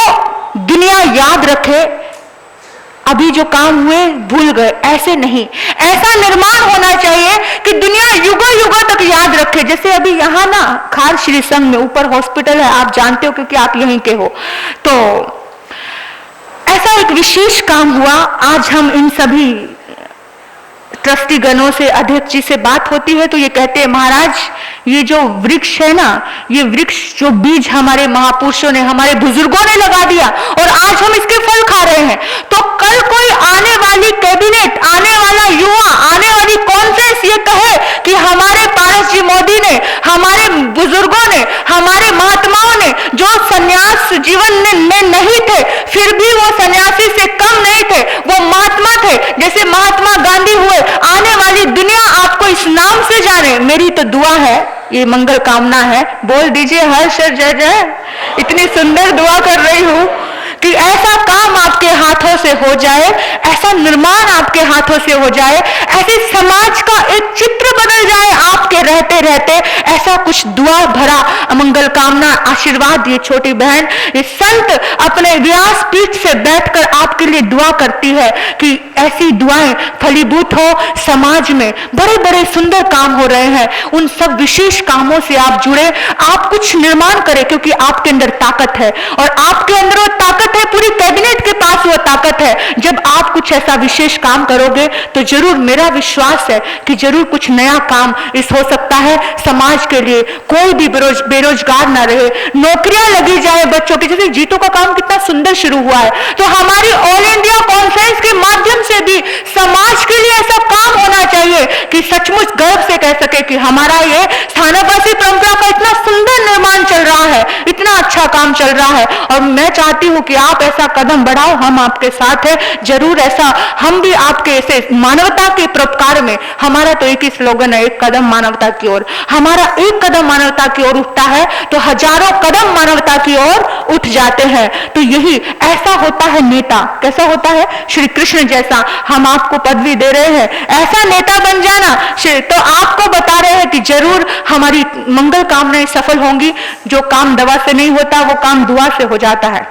दुनिया याद रखे। अभी जो काम हुए भूल गए, ऐसे नहीं। ऐसा निर्माण होना चाहिए कि दुनिया युगों युगों तक याद रखे। जैसे अभी यहाँ ना खार श्री संघ में ऊपर हॉस्पिटल है, आप जानते हो क्योंकि आप यहीं के हो, तो ऐसा एक विशेष काम हुआ। आज हम इन सभी ट्रस्टी गणों से, अध्यक्ष जी से बात होती है तो ये कहते हैं महाराज ये जो वृक्ष है ना, ये वृक्ष जो बीज हमारे महापुरुषों ने, हमारे बुजुर्गों ने लगा दिया और आज हम इसके फल खा रहे हैं। तो कल कोई आने वाली कैबिनेट, आने वाला युवा, आने वाली कॉन्फ्रेंस ये कहे कि हमारे पारस जी मोदी ने, हमारे बुजुर्गों ने, हमारे महात्माओं ने जो सन्यास जीवन में नहीं थे फिर भी वो सन्यासी से कम नहीं थे, वो महात्मा थे, जैसे महात्मा गांधी हुए। आने वाली दुनिया आपको इस नाम से जाने। मेरी तो दुआ है, ये मंगल कामना है, बोल दीजिए हर्ष जय जय। इतनी सुंदर दुआ कर रही हूं कि ऐसा काम आपके हाथों से हो जाए, ऐसा निर्माण आपके हाथों से हो जाए, ऐसे समाज का एक चित्र बदल जाए आपके रहते रहते। ऐसा कुछ दुआ भरा मंगल कामना आशीर्वाद ये छोटी बहन, ये संत अपने व्यास पीठ से बैठकर आपके लिए दुआ करती है कि ऐसी दुआएं फलीभूत हो। समाज में बड़े बड़े सुंदर काम हो रहे हैं, उन सब विशेष कामों से आप जुड़े, आप कुछ निर्माण करें क्योंकि आपके अंदर ताकत है और आपके अंदर वो ताकत है, पूरी कैबिनेट के पास वो ताकत है। जब आप कुछ ऐसा विशेष काम करोगे तो जरूर मेरा विश्वास है कि जरूर कुछ नया काम इस हो सकता है समाज के लिए। कोई भी बेरोजगार ना रहे, नौकरियां लगी जाए बच्चों की। जैसे जीतो का काम कितना सुंदर शुरू हुआ है, तो हमारी ऑल इंडिया कॉन्फ्रेंस के माध्यम से भी समाज के लिए ऐसा काम होना चाहिए कि सचमुच गर्व से कह सके कि हमारा ये स्थानापति परंपरा का इतना सुंदर निर्माण चल रहा है, इतना अच्छा काम चल रहा है। और मैं चाहती हूं कि आप ऐसा कदम बढ़ाओ, हम आपके साथ हैं। जरूर ऐसा हम भी आपके ऐसे मानवता के परोपकार में, हमारा तो एक ही स्लोगन है, एक कदम मानवता की ओर। हमारा एक कदम मानवता की ओर उठता है तो हजारों कदम मानवता की ओर उठ जाते हैं। तो यही ऐसा होता है नेता। कैसा होता है? श्री कृष्ण जैसा हम आपको पदवी दे रहे हैं, ऐसा नेता बन जाना। तो आपको बता रहे हैं कि जरूर हमारी मंगल कामनाएं सफल होंगी। जो काम दवा से नहीं होता वो काम दुआ से हो जाता है।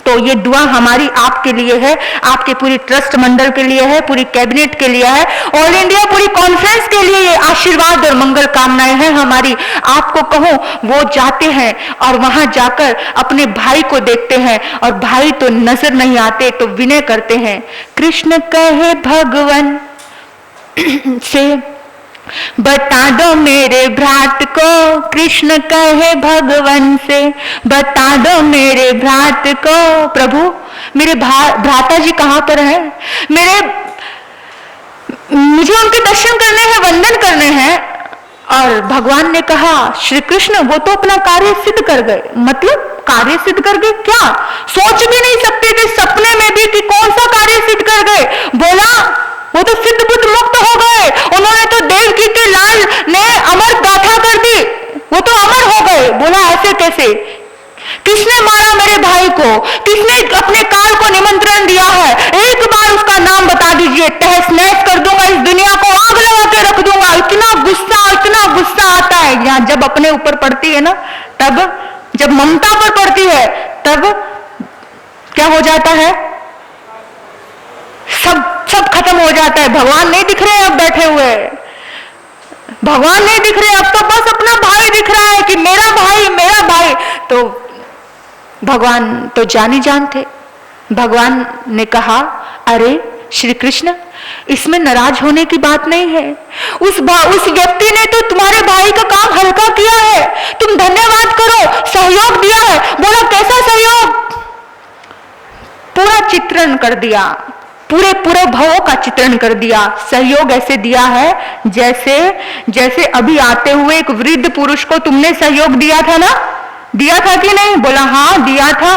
तो ये दुआ हमारी आपके लिए है, आपके पूरी ट्रस्ट मंडल के लिए है, पूरी कैबिनेट के लिए है, ऑल इंडिया पूरी कॉन्फ्रेंस के लिए ये आशीर्वाद और मंगल कामनाएं हैं हमारी। आपको कहूं वो जाते हैं और वहां जाकर अपने भाई को देखते हैं और भाई तो नजर नहीं आते तो विनय करते हैं। कृष्ण कहे भगवान से बता दो मेरे भ्रात को, कृष्ण कहे भगवान से बता दो मेरे भ्रात को। प्रभु मेरे भ्राता जी कहां पर हैं? मुझे उनके दर्शन करने हैं, वंदन करने हैं। और भगवान ने कहा श्री कृष्ण वो तो अपना कार्य सिद्ध कर गए। मतलब कार्य सिद्ध कर गए क्या? सोच भी नहीं सकते थे सपने में भी कि कौन सा कार्य सिद्ध कर गए। बोला वो तो सिद्ध बुद्ध मुक्त हो गए, उन्होंने तो देवकी के लाल ने अमर गाथा कर दी, वो तो अमर हो गए। बोला ऐसे कैसे? किसने मारा मेरे भाई को? किसने अपने काल को निमंत्रण दिया है? एक बार उसका नाम बता दीजिए, तहस नहस कर दूंगा, इस दुनिया को आग लगा के रख दूंगा। इतना गुस्सा आता है यहाँ जब अपने ऊपर पड़ती है ना, तब जब ममता पर पड़ती है तब क्या हो जाता है? सब खत्म हो जाता है। भगवान नहीं दिख रहे अब बैठे हुए, भगवान नहीं दिख रहे, अब तो बस अपना भाई दिख रहा है कि मेरा भाई मेरा भाई। तो भगवान तो जानी जान थे। भगवान ने कहा अरे श्री कृष्ण इसमें नाराज होने की बात नहीं है, उस व्यक्ति ने तो तुम्हारे भाई का काम हल्का किया है, तुम धन्यवाद करो, सहयोग दिया है। बोला कैसा सहयोग? पूरा चित्रण कर दिया, पूरे भावों का चित्रण कर दिया। सहयोग ऐसे दिया है जैसे अभी आते हुए एक वृद्ध पुरुष को तुमने सहयोग दिया था ना, दिया था कि नहीं? बोला हाँ दिया था।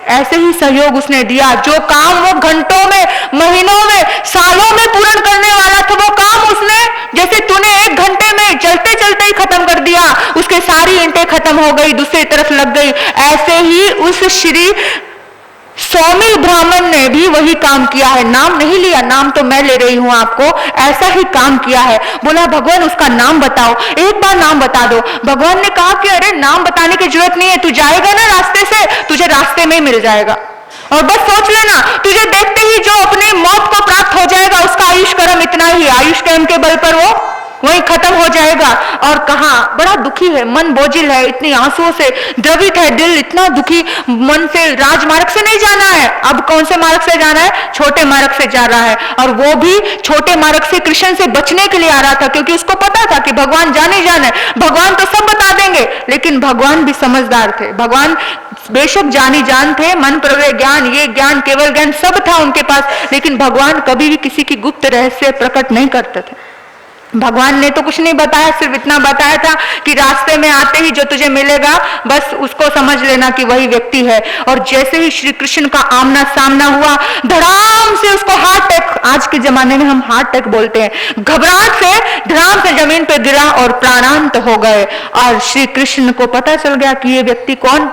ऐसे ही सहयोग उसने दिया। जो काम वो घंटों में, महीनों में, सालों में पूर्ण करने वाला था वो काम उसने, जैसे तूने 1 घंटे में चलते चलते ही खत्म कर दिया, उसके सारी ईंटें खत्म हो गई, दूसरी तरफ लग गई। ऐसे ही उस श्री स्वामी ब्राह्मण ने भी वही काम किया है। नाम नहीं लिया, नाम तो मैं ले रही हूं आपको। ऐसा ही काम किया है। बोला भगवान उसका नाम बताओ, एक बार नाम बता दो। भगवान ने कहा कि अरे नाम बताने की जरूरत नहीं है, तू जाएगा ना रास्ते से, तुझे रास्ते में ही मिल जाएगा। और बस सोच लेना, तुझे देखते ही जो अपने मौत को प्राप्त हो जाएगा उसका आयुष कर्म इतना ही, आयुष कर्म के बल पर वो वही खत्म हो जाएगा। और कहा बड़ा दुखी है, मन बोझिल है, इतनी आंसुओं से द्रवित है दिल, इतना दुखी मन से राजमार्ग से नहीं जाना है, अब कौन से मार्ग से जाना है, छोटे मार्ग से जा रहा है। और वो भी छोटे मार्ग से कृष्ण से बचने के लिए आ रहा था, क्योंकि उसको पता था कि भगवान जाने जाना है, भगवान तो सब बता देंगे। लेकिन भगवान भी समझदार थे, भगवान बेशक जानी जान थे, मन प्रवय ज्ञान, ये ज्ञान केवल ज्ञान सब था उनके पास, लेकिन भगवान कभी भी किसी की गुप्त रहस्य प्रकट नहीं करते थे। भगवान ने तो कुछ नहीं बताया, सिर्फ इतना बताया था कि रास्ते में आते ही जो तुझे मिलेगा बस उसको समझ लेना कि वही व्यक्ति है। और जैसे ही श्री कृष्ण का आमना सामना हुआ, धड़ाम से उसको हार्ट अटैक, आज के जमाने में हम हार्ट अटैक बोलते हैं, घबराहट से धड़ाम से जमीन पर गिरा और प्राणांत हो गए। और श्री कृष्ण को पता चल गया कि ये व्यक्ति कौन,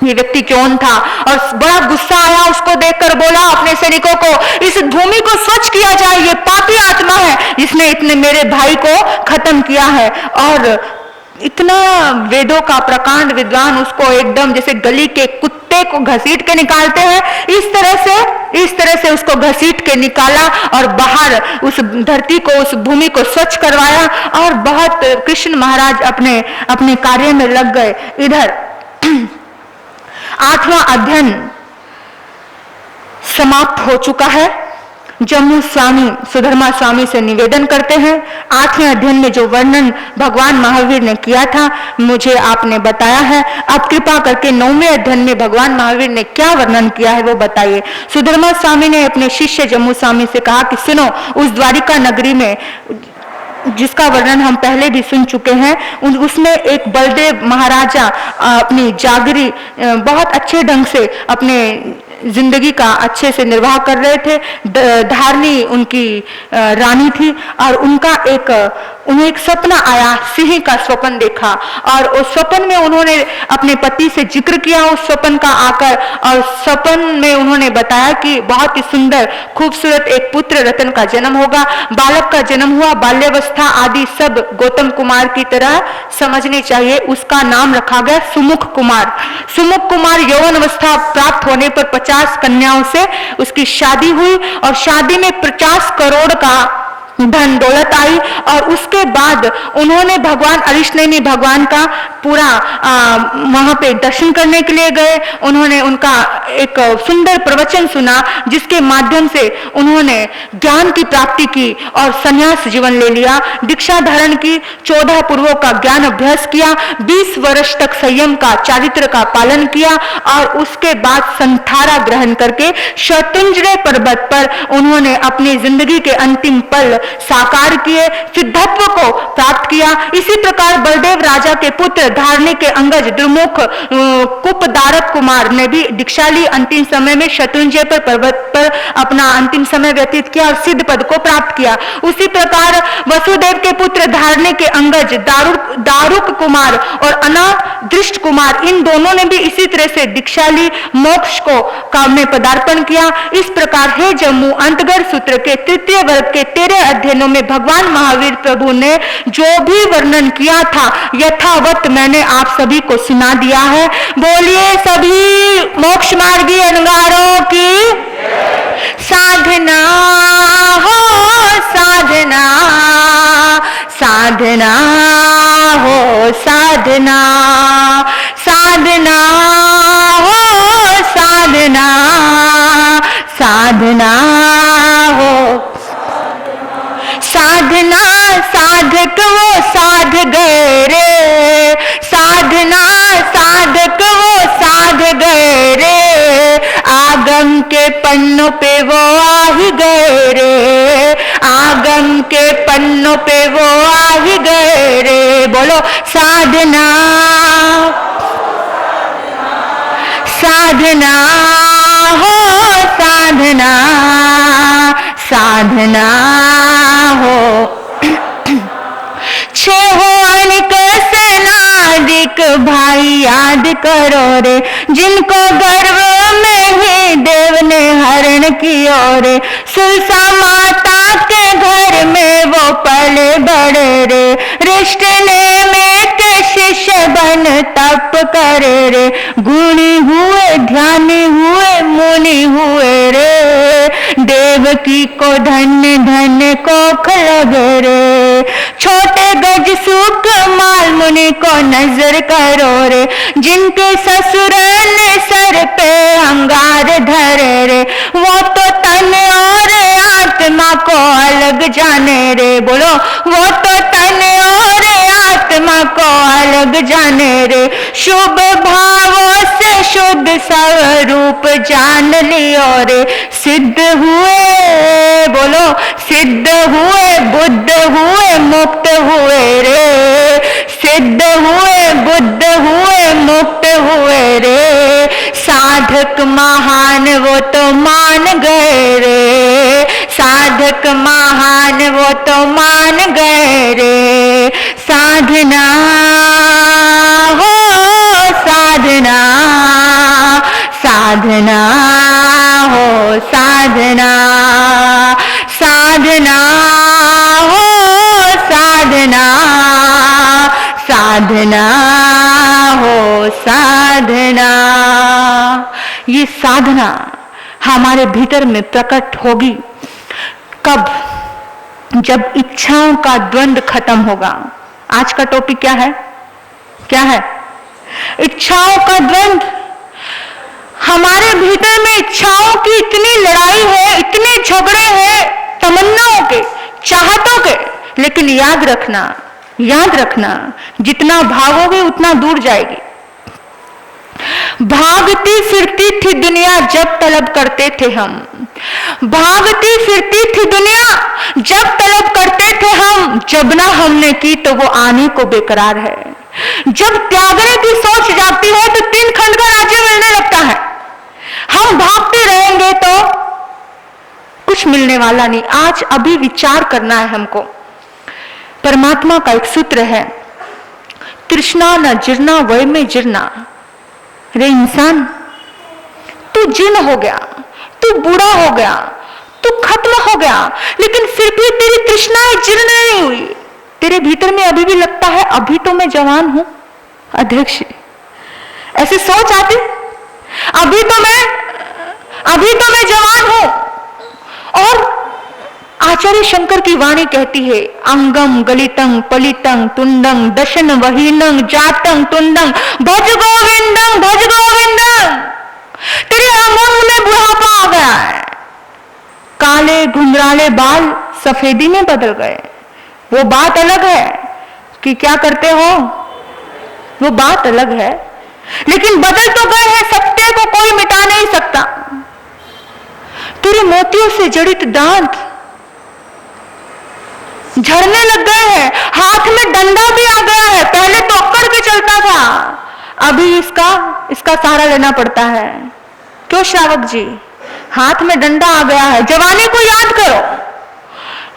ये व्यक्ति कौन था, और बड़ा गुस्सा आया उसको देखकर, बोला अपने सैनिकों को, इस भूमि को स्वच्छ किया जाए, ये पापी आत्मा है जिसने इतने मेरे भाई को खत्म किया है। और इतना वेदों का प्रकांड विद्वान उसको एकदम जैसे गली के कुत्ते को घसीट के निकालते हैं, इस तरह से उसको घसीट के निकाला और बाहर उस धरती को, उस भूमि को स्वच्छ करवाया। और बहुत कृष्ण महाराज अपने कार्य में लग गए। इधर 8वां अध्ययन समाप्त हो चुका है। जम्मू स्वामी सुधर्मा स्वामी से निवेदन करते हैं, 8वें अध्ययन में जो वर्णन भगवान महावीर ने किया था मुझे आपने बताया है, आप कृपा करके 9वें अध्ययन में भगवान महावीर ने क्या वर्णन किया है वो बताइए। सुधर्मा स्वामी ने अपने शिष्य जम्मू स्वामी से कहा कि सुनो, उस द्वारिका नगरी में जिसका वर्णन हम पहले भी सुन चुके हैं, उसमें एक बलदेव महाराजा अपनी जागरी बहुत अच्छे ढंग से अपने जिंदगी का अच्छे से निर्वाह कर रहे थे। धारनी उनकी रानी थी और उन्हें एक सपना आया, सिंह का स्वप्न देखा और उस स्वप्न में उन्होंने अपने पति से जिक्र किया उस स्वप्न का आकर, और स्वप्न में उन्होंने बताया कि बहुत ही सुंदर खूबसूरत एक पुत्र रतन का जन्म होगा। बालक का जन्म हुआ, बाल्यावस्था आदि सब गौतम कुमार की तरह समझनी चाहिए। उसका नाम रखा गया सुमुख कुमार। सुमुख कुमार यौवन अवस्था प्राप्त होने पर 50 कन्याओं से उसकी शादी हुई और शादी में 50 करोड़ का धन दौलत आई। और उसके बाद उन्होंने भगवान अरिष्टनेमी भगवान का पूरा वहां पे दर्शन करने के लिए गए। उन्होंने उनका एक सुंदर प्रवचन सुना जिसके माध्यम से उन्होंने ज्ञान की प्राप्ति की और संन्यास जीवन ले लिया, दीक्षा धारण की, 14 पूर्वों का ज्ञान अभ्यास किया, 20 वर्ष तक संयम का चारित्र का पालन किया और उसके बाद संथारा ग्रहण करके शतुंजय पर्वत पर उन्होंने अपनी जिंदगी के अंतिम पल साकार किए, सिद्धत्व को प्राप्त किया। इसी प्रकार बलदेव राजा के पुत्र धारणी के अंगज द्रुमुख कुपदारक कुमार ने भी दीक्षा ली, अंतिम समय में शतुंजय पर पर्वत पर अपना अंतिम समय व्यतीत किया और सिद्ध पद को प्राप्त किया। उसी प्रकार वसुदेव के पुत्र धारणी के अंगज दारुक कुमार और अनादृष्ट कुमार, इन दोनों ने भी इसी तरह से दीक्षा ली, मोक्ष को काम में पदार्पण किया। इस प्रकार हे जम्मू अंतगर सूत्र के 3य वर्ग के 13 अध्ययनों में भगवान महावीर प्रभु ने जो भी वर्णन किया था यथावत मैंने आप सभी को सुना दिया है। बोलिए सभी मोक्ष मार्गी अंगारों की साधना हो, साधना साधना हो, साधना साधना हो, साधना साधना हो। साधना साधक वो साध गए रे, साधना साधक वो साध गए रे, आगम के पन्नों पे वो आ ही गए रे, आगम के पन्नों पे वो आ ही गए रे। बोलो साधना साधना हो, साधना साधना हो। छो अनिक सेनाधिक भाई याद करो रे, जिनको गर्भ में ही देव ने हरण किया रे, सुलसा माता के घर में वो पले बड़े रे, रिश्तने में के शिष्य बन तप करे रे, गुणी हुए ध्यानी हुए मुनि हुए रे, देवकी को धन्य धन्य कोख लगे रे। छोटे गज सुख माल मुनि को नजर करो रे, जिनके ससुर ने सर पे अंगार धरे रे, वो तो तन और आत्मा को अलग जाने रे। बोलो, वो तो तन और आत्मा को अलग जाने रे। शुभ भावों से शुद्ध स्वरूप जान लियो रे, सिद्ध हुए, बोलो सिद्ध हुए, बुद्ध हुए, मुक्त हुए रे, सिद्ध हुए, बुद्ध हुए, मुक्त हुए रे। साधक महान वो तो मान गए रे, साधक महान वो तो मान गए रे। साधना हो साधना, साधना हो साधना, साधना हो साधना, साधना हो साधना। ये साधना हमारे भीतर में प्रकट होगी कब? जब इच्छाओं का द्वंद्व खत्म होगा। आज का टॉपिक क्या है? क्या है? इच्छाओं का द्वंद्व। हमारे भीतर में इच्छाओं की इतनी लड़ाई है, इतने झगड़े हैं, तमन्नाओं के, चाहतों के, लेकिन याद रखना, याद रखना, जितना भागोगे उतना दूर जाएगी। भागती फिरती थी दुनिया जब तलब करते थे हम, भागती फिरती थी दुनिया जब तलब करते थे हम, जब ना हमने की तो वो आने को बेकरार है। जब त्यागने की सोच जाती है तो 3 खंड का राज्य मिलने लगता है। हम भागते रहेंगे तो कुछ मिलने वाला नहीं। आज अभी विचार करना है हमको। परमात्मा का एक सूत्र है, तृष्णा न जीर्णा वय में जीर्णा। रे इंसान, तू जीर्ण हो गया, तू बूढ़ा हो गया, तू खत्म हो गया, लेकिन फिर भी तेरी तृष्णाएं जीर्ण नहीं हुई। तेरे भीतर में अभी भी लगता है अभी तो मैं जवान हूं। अध्यक्ष, ऐसी सोच आती, अभी तो मैं जवान हूं। और आचार्य शंकर की वाणी कहती है, अंगम गलितं पलितं तुंडं दशन वहीनं जातं तुंडं भज गोविंदं भज गोविंदं। तेरे अंगों में बुढ़ापा आ गया है, काले घुंघराले बाल सफेदी में बदल गए। वो बात अलग है कि क्या करते हो, वो बात अलग है, लेकिन बदल तो गए हैं। सत्य को कोई मिटा नहीं सकता। तेरे मोतियों से जड़ित दांत झड़ने लग गए हैं, हाथ में डंडा भी आ गया है। पहले तो अकड़ के चलता था, अभी इसका सहारा लेना पड़ता है। क्यों श्रावक जी? हाथ में डंडा आ गया है। जवानी को याद करो,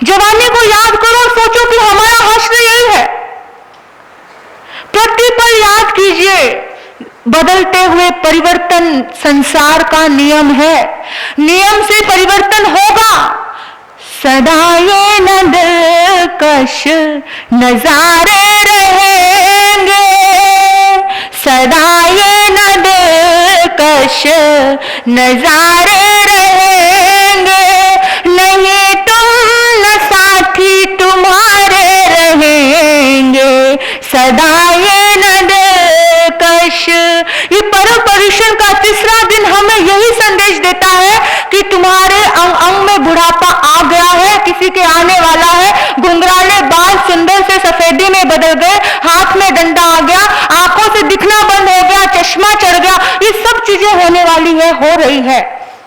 जवानी को याद करो, सोचो कि हमारा हश्र यही है। प्रतिपल याद कीजिए, बदलते हुए परिवर्तन संसार का नियम है, नियम से परिवर्तन होगा। सदा ये न दिलकश नजारे रहेंगे, सदा ये न दिलकश नजारे रहेंगे, नहीं तुम न साथी तुम्हारे रहेंगे, सदा ये न दिलकश। ये पर्व पर्युषण का 3रा दिन हमें यही संदेश देता है कि तुम्हारे अंग अंग में बुढ़ापा आ गया है, किसी के आने वाला है। घुंघराले बाल सुंदर से सफेदी में बदल गए, हाथ में डंडा आ गया, आंखों से दिखना बंद हो गया, चश्मा चढ़ गया। ये सब चीजें होने वाली है, हो रही है।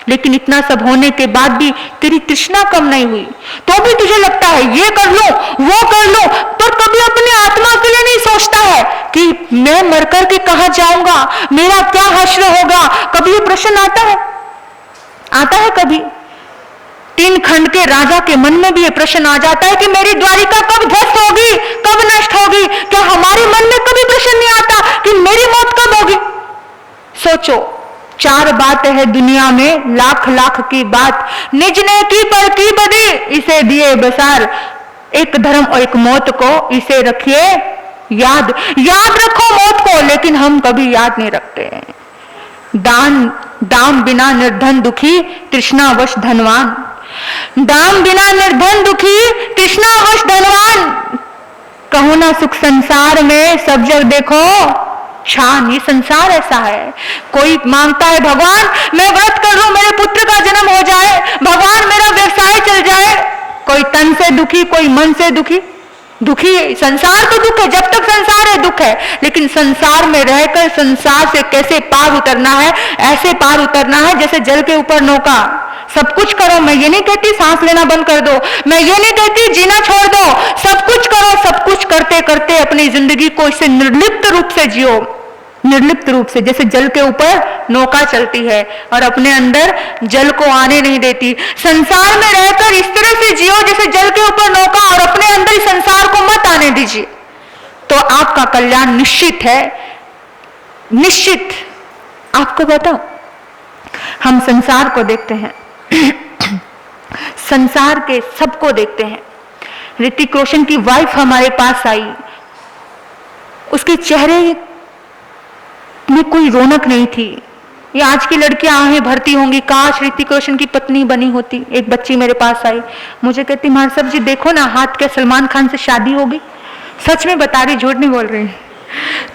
लेकिन इतना सब होने के बाद भी तेरी तृष्णा कम नहीं हुई, तो भी तुझे लगता है ये कर लूं, वो कर लूं, पर कभी अपने आत्मा के लिए नहीं सोचता है कि मैं मरकर के कहां जाऊंगा, मेरा क्या हश्र होगा। कभी ये प्रश्न आता है? आता है कभी? 3 खंड के राजा के मन में भी ये प्रश्न आ जाता है कि मेरी द्वारिका कब ध्वस्त होगी, कब नष्ट होगी। क्या हमारे मन में कभी प्रश्न नहीं आता कि मेरी मौत कब होगी? सोचो, 4 बात है दुनिया में, लाख लाख की बात। निज ने की पर की बदी, इसे दिए बसार। एक धर्म और एक मौत को, इसे रखिए याद। याद रखो मौत को, लेकिन हम कभी याद नहीं रखते। दान दाम बिना निर्धन दुखी, तृष्णावश धनवान। दाम बिना निर्धन दुखी, तृष्णावश धनवान। कहूं ना सुख संसार में, सब जग देखो छान। ये संसार ऐसा है। कोई मांगता है भगवान मैं व्रत कर लूं, मेरे पुत्र का जन्म हो जाए, भगवान मेरा व्यवसाय चल जाए। कोई तन से दुखी, कोई मन से दुखी। दुखी है, संसार तो दुख है, जब तक संसार है दुख है। लेकिन संसार में रहकर संसार से कैसे पार उतरना है, ऐसे पार उतरना है जैसे जल के ऊपर नौका। सब कुछ करो, मैं ये नहीं कहती सांस लेना बंद कर दो, मैं ये नहीं कहती जीना छोड़ दो, सब कुछ करो। सब कुछ करते करते अपनी जिंदगी को इससे निर्लिप्त रूप से जियो, निर्लिप्त रूप से, जैसे जल के ऊपर नौका चलती है और अपने अंदर जल को आने नहीं देती। संसार में रहकर इस तरह से जियो जैसे जल के ऊपर नौका, और अपने अंदर इस संसार को मत आने दीजिए, तो आपका कल्याण निश्चित है, निश्चित। आपको बताओ, हम संसार को देखते हैं, संसार के सबको देखते हैं। ऋतिक रोशन की वाइफ हमारे पास आई, उसके चेहरे में कोई रौनक नहीं थी। ये आज की लड़कियां आहें भरती होंगी, काश ऋतिक रोशन की पत्नी बनी होती। एक बच्ची मेरे पास आई, मुझे कहती महाराज जी देखो ना, हाथ के सलमान खान से शादी होगी। सच में बता रही, झूठ नहीं बोल रही।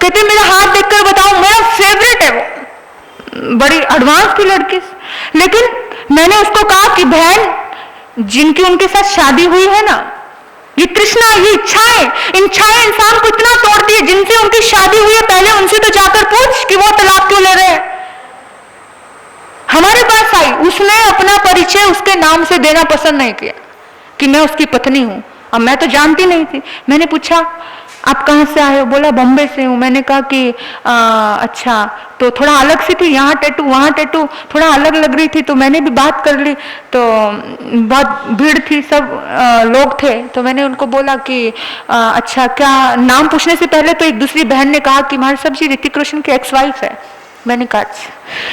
कहते मेरा हाथ देखकर बताओ, मेरा फेवरेट है वो, बड़ी एडवांस की लड़की। लेकिन मैंने उसको कहा कि बहन, जिनकी उनके साथ शादी हुई है ना, ये तृष्णा, ये इच्छाएं इंसान को इतना तोड़ती है। जिनसे उनकी शादी हुई है, पहले उनसे तो जाकर पूछ कि वो तलाक क्यों ले रहे हैं। हमारे पास आई, उसने अपना परिचय उसके नाम से देना पसंद नहीं किया कि मैं उसकी पत्नी हूं। अब मैं तो जानती नहीं थी। मैंने पूछा आप कहां से आए हो? बोला बॉम्बे से हूं। मैंने कहा कि अच्छा, तो थोड़ा अलग सी थी, यहाँ टैटू वहाँ टैटू, थोड़ा अलग लग रही थी। तो मैंने भी बात कर ली, तो बहुत भीड़ थी, सब लोग थे। तो मैंने उनको बोला कि अच्छा क्या नाम पूछने से पहले तो एक दूसरी बहन ने कहा कि हमारे सब जी ऋतिक रोशन की एक्स वाइफ है। मैंने कहा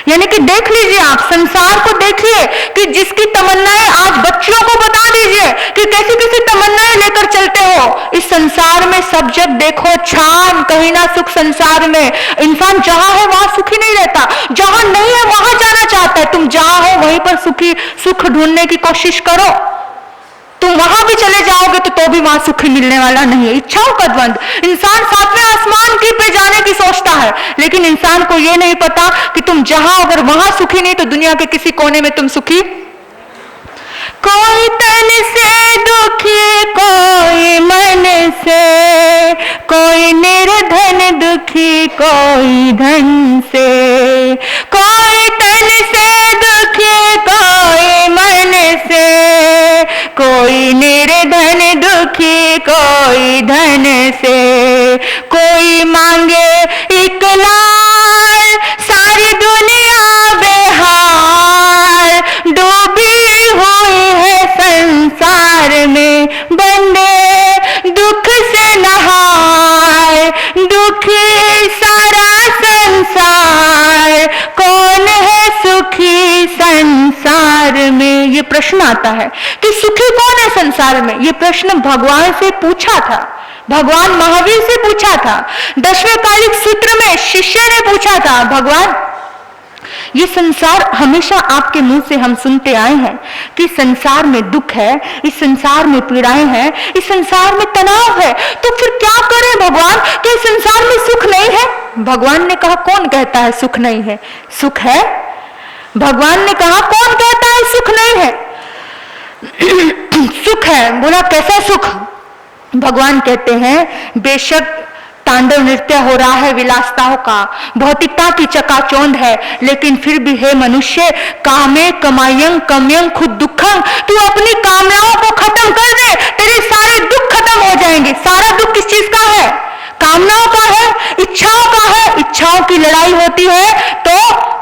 यानी कि देख लीजिए, आप संसार को देखिए कि जिसकी तमन्नाएं आज बच्चियों को बता दीजिए कि कैसी कैसी तमन्नाएं लेकर चलते हो। इस संसार में सब जग देखो छान, कहीं ना सुख संसार में। इंसान जहां है वहां सुखी नहीं रहता, जहां नहीं है वहां जाना चाहता है। तुम जहां हो वहीं पर सुख ढूंढने की कोशिश करो। तुम वहां भी चले जाओगे तो भी वहां सुख मिलने वाला नहीं है। इच्छाओं का द्वंद। इंसान सातवें आसमान की पे जाने की सोचता है, लेकिन इंसान को यह नहीं पता कि तुम जहां अगर वहां सुखी नहीं तो दुनिया के किसी कोने में तुम सुखी। कोई तन से दुखी, कोई मन से, कोई निर्धन दुखी, कोई धन से। कोई तन से दुखी, कोई मन से, कोई निर्धन दुखी, कोई धन से। कोई मांगे एक लाल, सारी दुनिया बेहाल। डूबी हुई है संसार में, बंदे दुख से नहाए। दुखी सारा संसार, कौन है सुखी संसार में? ये प्रश्न आता है कि सुखी कौन है संसार में। ये प्रश्न भगवान से पूछा था, भगवान महावीर से पूछा था। 10वें कालिक सूत्र में शिष्य ने पूछा था, भगवान ये संसार, हमेशा आपके मुंह से हम सुनते आए हैं कि संसार में दुख है, इस संसार में पीड़ाएं हैं, इस संसार में तनाव है, तो फिर क्या करें भगवान? कि संसार में सुख नहीं है? भगवान ने कहा कौन कहता है सुख नहीं है? सुख है। भगवान ने कहा कौन कहता है सुख नहीं है? सुख है। बोला कैसा सुख? भगवान कहते हैं बेशक तांडव नृत्य हो रहा है विलासताओं का, भौतिकता की चकाचौंध है, लेकिन फिर भी है मनुष्य, कामे कमायं कम्यं खुद दुखं। तू अपनी कामनाओं को खत्म कर दे, तेरे सारे दुख खत्म हो जाएंगे। सारा दुख किस चीज का है? कामनाओं का है, इच्छाओं का है। इच्छाओं की लड़ाई होती है तो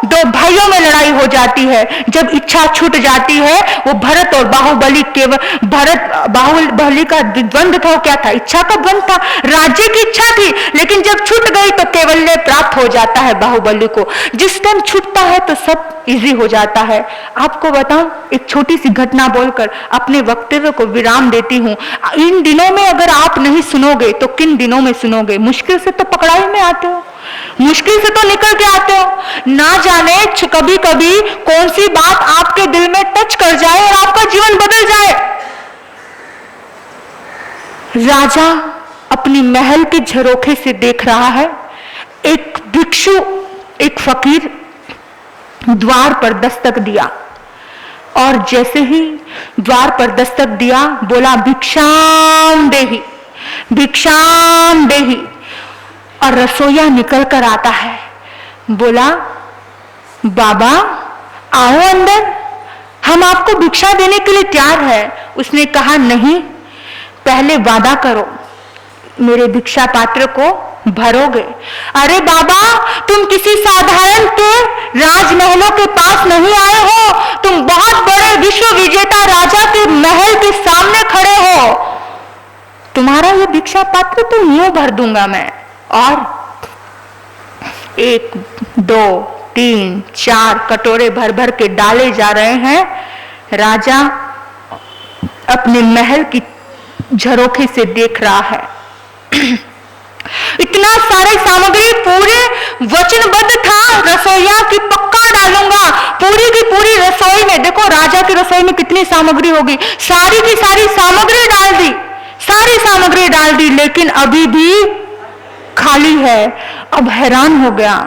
दो भाइयों में लड़ाई हो जाती है। जब इच्छा छूट जाती है, वो भरत और बाहुबली, केवल भरत बाहुबली का द्वंद्व था। क्या था? इच्छा का द्वंद्व था। राज्य की इच्छा थी, लेकिन जब छूट गई तो केवल्य प्राप्त हो जाता है बाहुबली को। जिस टाइम छूटता है तो सब इजी हो जाता है। आपको बताऊं, एक छोटी सी घटना बोलकर अपने वक्तव्य को विराम देती हूं। इन दिनों में अगर आप नहीं सुनोगे तो किन दिनों में सुनोगे? मुश्किल से तो पकड़ाई में आते हो, मुश्किल से तो निकल के आते हो, ना जाने कभी कभी कौन सी बात आपके दिल में टच कर जाए और आपका जीवन बदल जाए। राजा अपनी महल के झरोखे से देख रहा है, एक भिक्षु, एक फकीर द्वार पर दस्तक दिया, और जैसे ही द्वार पर दस्तक दिया बोला भिक्षाम देहि, भिक्षाम देहि, और रसोईया निकल कर आता है। बोला बाबा आओ अंदर, हम आपको भिक्षा देने के लिए तैयार है। उसने कहा नहीं, पहले वादा करो मेरे भिक्षा पात्र को भरोगे। अरे बाबा तुम किसी साधारण के राजमहलों के पास नहीं आए हो, तुम बहुत बड़े विश्व विजेता राजा के महल के सामने खड़े हो, तुम्हारा ये भिक्षा पात्र तो यूं भर दूंगा मैं। और 1 2 3 4 कटोरे भर भर के डाले जा रहे हैं। राजा अपने महल की झरोखे से देख रहा है। इतना सारे सामग्री पूरे वचनबद्ध था रसोईया की पक्का डालूंगा, पूरी की पूरी रसोई में, देखो राजा की रसोई में कितनी सामग्री होगी, सारी की सारी सामग्री डाल दी, सारी सामग्री डाल दी, लेकिन अभी भी खाली है। अब हैरान हो गया।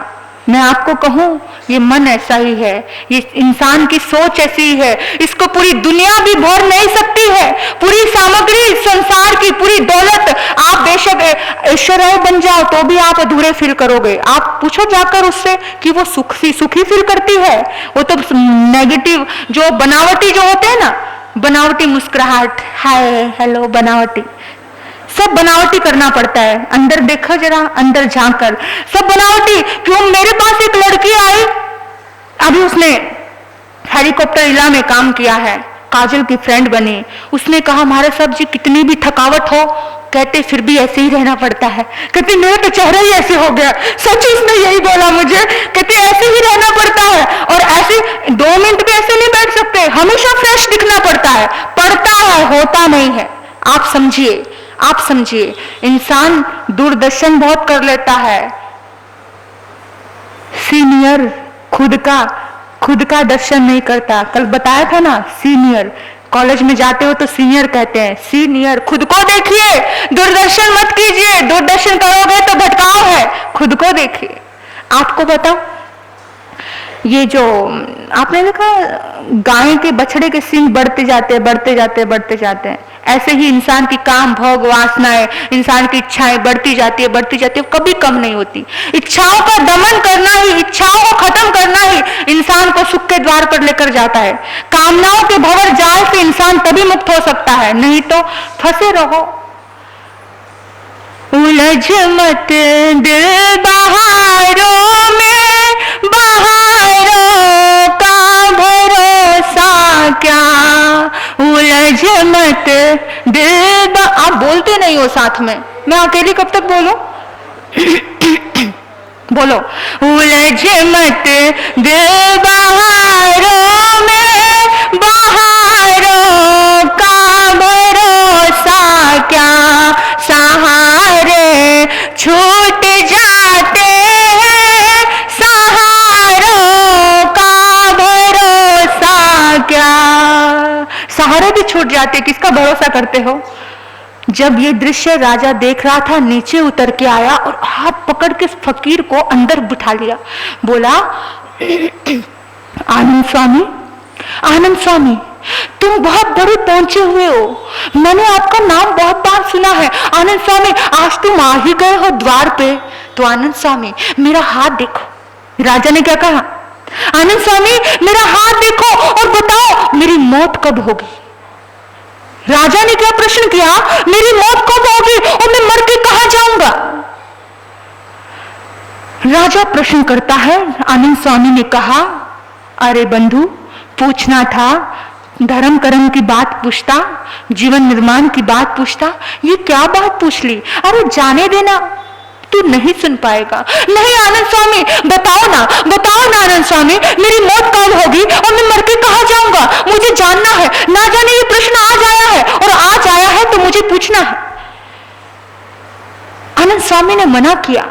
मैं आपको कहूं ये मन ऐसा ही है, ये इंसान की सोच ऐसी ही है, इसको पूरी दुनिया भी भर नहीं सकती है, पूरी सामग्री संसार की पूरी दौलत, आप बेशक ऐश्वर्य बन जाओ तो भी आप अधूरे फील करोगे। आप पूछो जाकर उससे कि वो सुखी फील करती है, वो तो नेगेटिव जो बनावटी जो होते हैं ना, बनावटी मुस्कुराहट, हाय हेलो बनावटी, सब बनावटी करना पड़ता है। अंदर देखो जरा, अंदर झांक कर, सब बनावटी। क्यों? मेरे पास एक लड़की आई, अभी उसने हेलीकॉप्टर इला में काम किया है, काजल की फ्रेंड बनी। उसने कहा हमारे साहब जी कितनी भी थकावट हो, कहते फिर भी ऐसे ही रहना पड़ता है, कहते मेरा तो चेहरा ही ऐसे हो गया। सच उसने यही बोला मुझे, कहते ऐसे ही रहना पड़ता है, और ऐसे 2 मिनट भी ऐसे नहीं बैठ सकते, हमेशा फ्रेश दिखना पड़ता है, पड़ता है, होता नहीं है। आप समझिए, आप समझिए, इंसान दूरदर्शन बहुत कर लेता है, सीनियर खुद का दर्शन नहीं करता। कल बताया था ना, सीनियर, कॉलेज में जाते हो तो सीनियर कहते हैं, सीनियर खुद को देखिए, दूरदर्शन मत कीजिए, दूरदर्शन करोगे तो भटकाव है, खुद को देखिए। आपको बताओ, ये जो आपने देखा गाय के बछड़े के सींग बढ़ते जाते हैं, ऐसे ही इंसान की काम भोग वासनाएं, इंसान की इच्छाएं बढ़ती जाती है, कभी कम नहीं होती। इच्छाओं का दमन करना ही, इच्छाओं को खत्म करना ही इंसान को सुख के द्वार पर लेकर जाता है। कामनाओं के भंवर जाल से इंसान तभी मुक्त हो सकता है, नहीं तो फंसे रहो। उलझ मत दिल बहारों में, बहारों का भरोसा क्या, उलझ मत दिल। आप बोलते नहीं हो साथ में, मैं अकेली कब तक बोलूं? बोलो, उलझ मत दिल बहारों में, बहारों का भरोसा क्या, सहारे छूट जाते हैं, सहारों का भरोसा क्या, सहारे भी छूट जाते, किसका भरोसा करते हो? जब ये दृश्य राजा देख रहा था, नीचे उतर के आया और हाथ पकड़ के फकीर को अंदर बिठा लिया। बोला आनंद स्वामी, तुम बहुत बड़े पहुंचे हुए हो, मैंने आपका नाम बहुत बार सुना है। आनंद स्वामी, आज तुम आ ही गए हो द्वार पे, तो आनंद स्वामी मेरा हाथ देखो। राजा ने क्या कहा? आनंद स्वामी मेरा हाथ देखो और बताओ मेरी मौत कब होगी। राजा ने क्या प्रश्न किया? मेरी मौत कब होगी और मैं मर के कहां जाऊंगा? राजा प्रश्न करता है। आनंद स्वामी ने कहा, अरे बंधु, पूछना था, धर्म कर्म की बात पूछता, जीवन निर्माण की बात पूछता, ये क्या बात पूछ ली? अरे जाने देना, तू नहीं सुन पाएगा। नहीं आनंद स्वामी, बताओ ना आनंद स्वामी, मेरी मौत कब होगी और मैं मर के कहां जाऊंगा? मुझे जानना है। ना जाने ये प्रश्न आज आया है, और आज आया है तो मुझे पूछना है। आनंद स्वामी ने मना किया,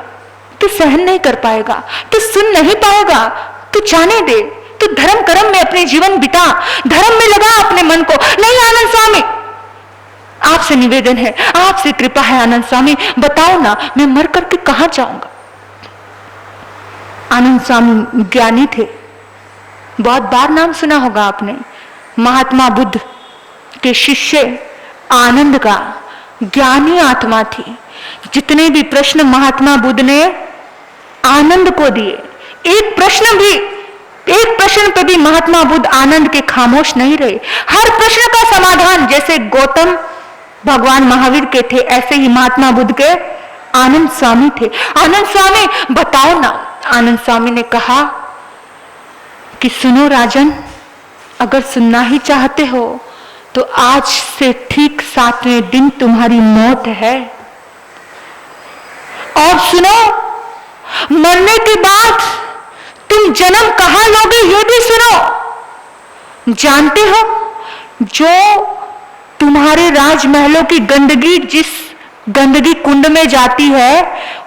तू सहन नहीं कर पाएगा, तू सुन नहीं पाएगा, तू जाने दे, तू धर्म कर्म में अपने जीवन बिता, धर्म में लगा अपने मन को। नहीं आनंद स्वामी, आपसे निवेदन है, आपसे कृपा है आनंद स्वामी, बताओ ना मैं मर करके कहां जाऊंगा। आनंद स्वामी ज्ञानी थे, बहुत बार नाम सुना होगा आपने। महात्मा बुद्ध के शिष्य आनंद का ज्ञानी आत्मा थी। जितने भी प्रश्न महात्मा बुद्ध ने आनंद को दिए, एक प्रश्न पे भी महात्मा बुद्ध आनंद के खामोश नहीं रहे। हर प्रश्न का समाधान जैसे गौतम भगवान महावीर के थे, ऐसे ही महात्मा बुद्ध के आनंद स्वामी थे। आनंद स्वामी बताओ ना। आनंद स्वामी ने कहा कि सुनो राजन, अगर सुनना ही चाहते हो तो आज से ठीक 7वें दिन तुम्हारी मौत है। और सुनो, मरने के बाद तुम जन्म कहां लोगे ये भी सुनो। जानते हो, जो तुम्हारे राजमहलों की गंदगी जिस गंदगी कुंड में जाती है,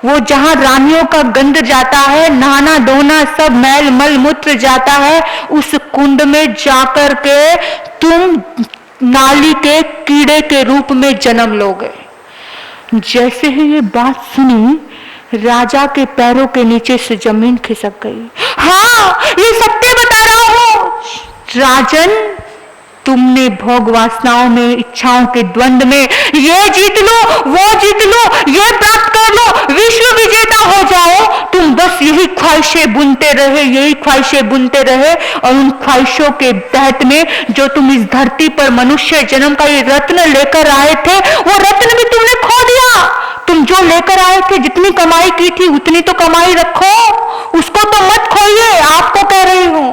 वो जहां रानियों का गंद जाता है, नहाना धोना सब मैल मल मूत्र जाता है, उस कुंड में जाकर के तुम नाली के कीड़े के रूप में जन्म लोगे। जैसे ही ये बात सुनी, राजा के पैरों के नीचे से जमीन खिसक गई। हाँ, ये सत्य बता रहा हूं राजन, तुमने भोग वासनाओं में, इच्छाओं के द्वंद में, ये जीत लो, वो जीत लो, ये प्राप्त कर लो, विश्व विजेता हो जाओ, तुम बस यही ख्वाहिशें बुनते रहे, यही ख्वाहिशें बुनते रहे। और उन ख्वाहिशों के तहत में जो तुम इस धरती पर मनुष्य जन्म का ये रत्न लेकर आए थे, वो रत्न भी तुमने खो दिया। तुम जो लेकर आए थे, जितनी कमाई की थी उतनी तो कमाई रखो, उसको तो मत खोइए। आपको कह रही हूं,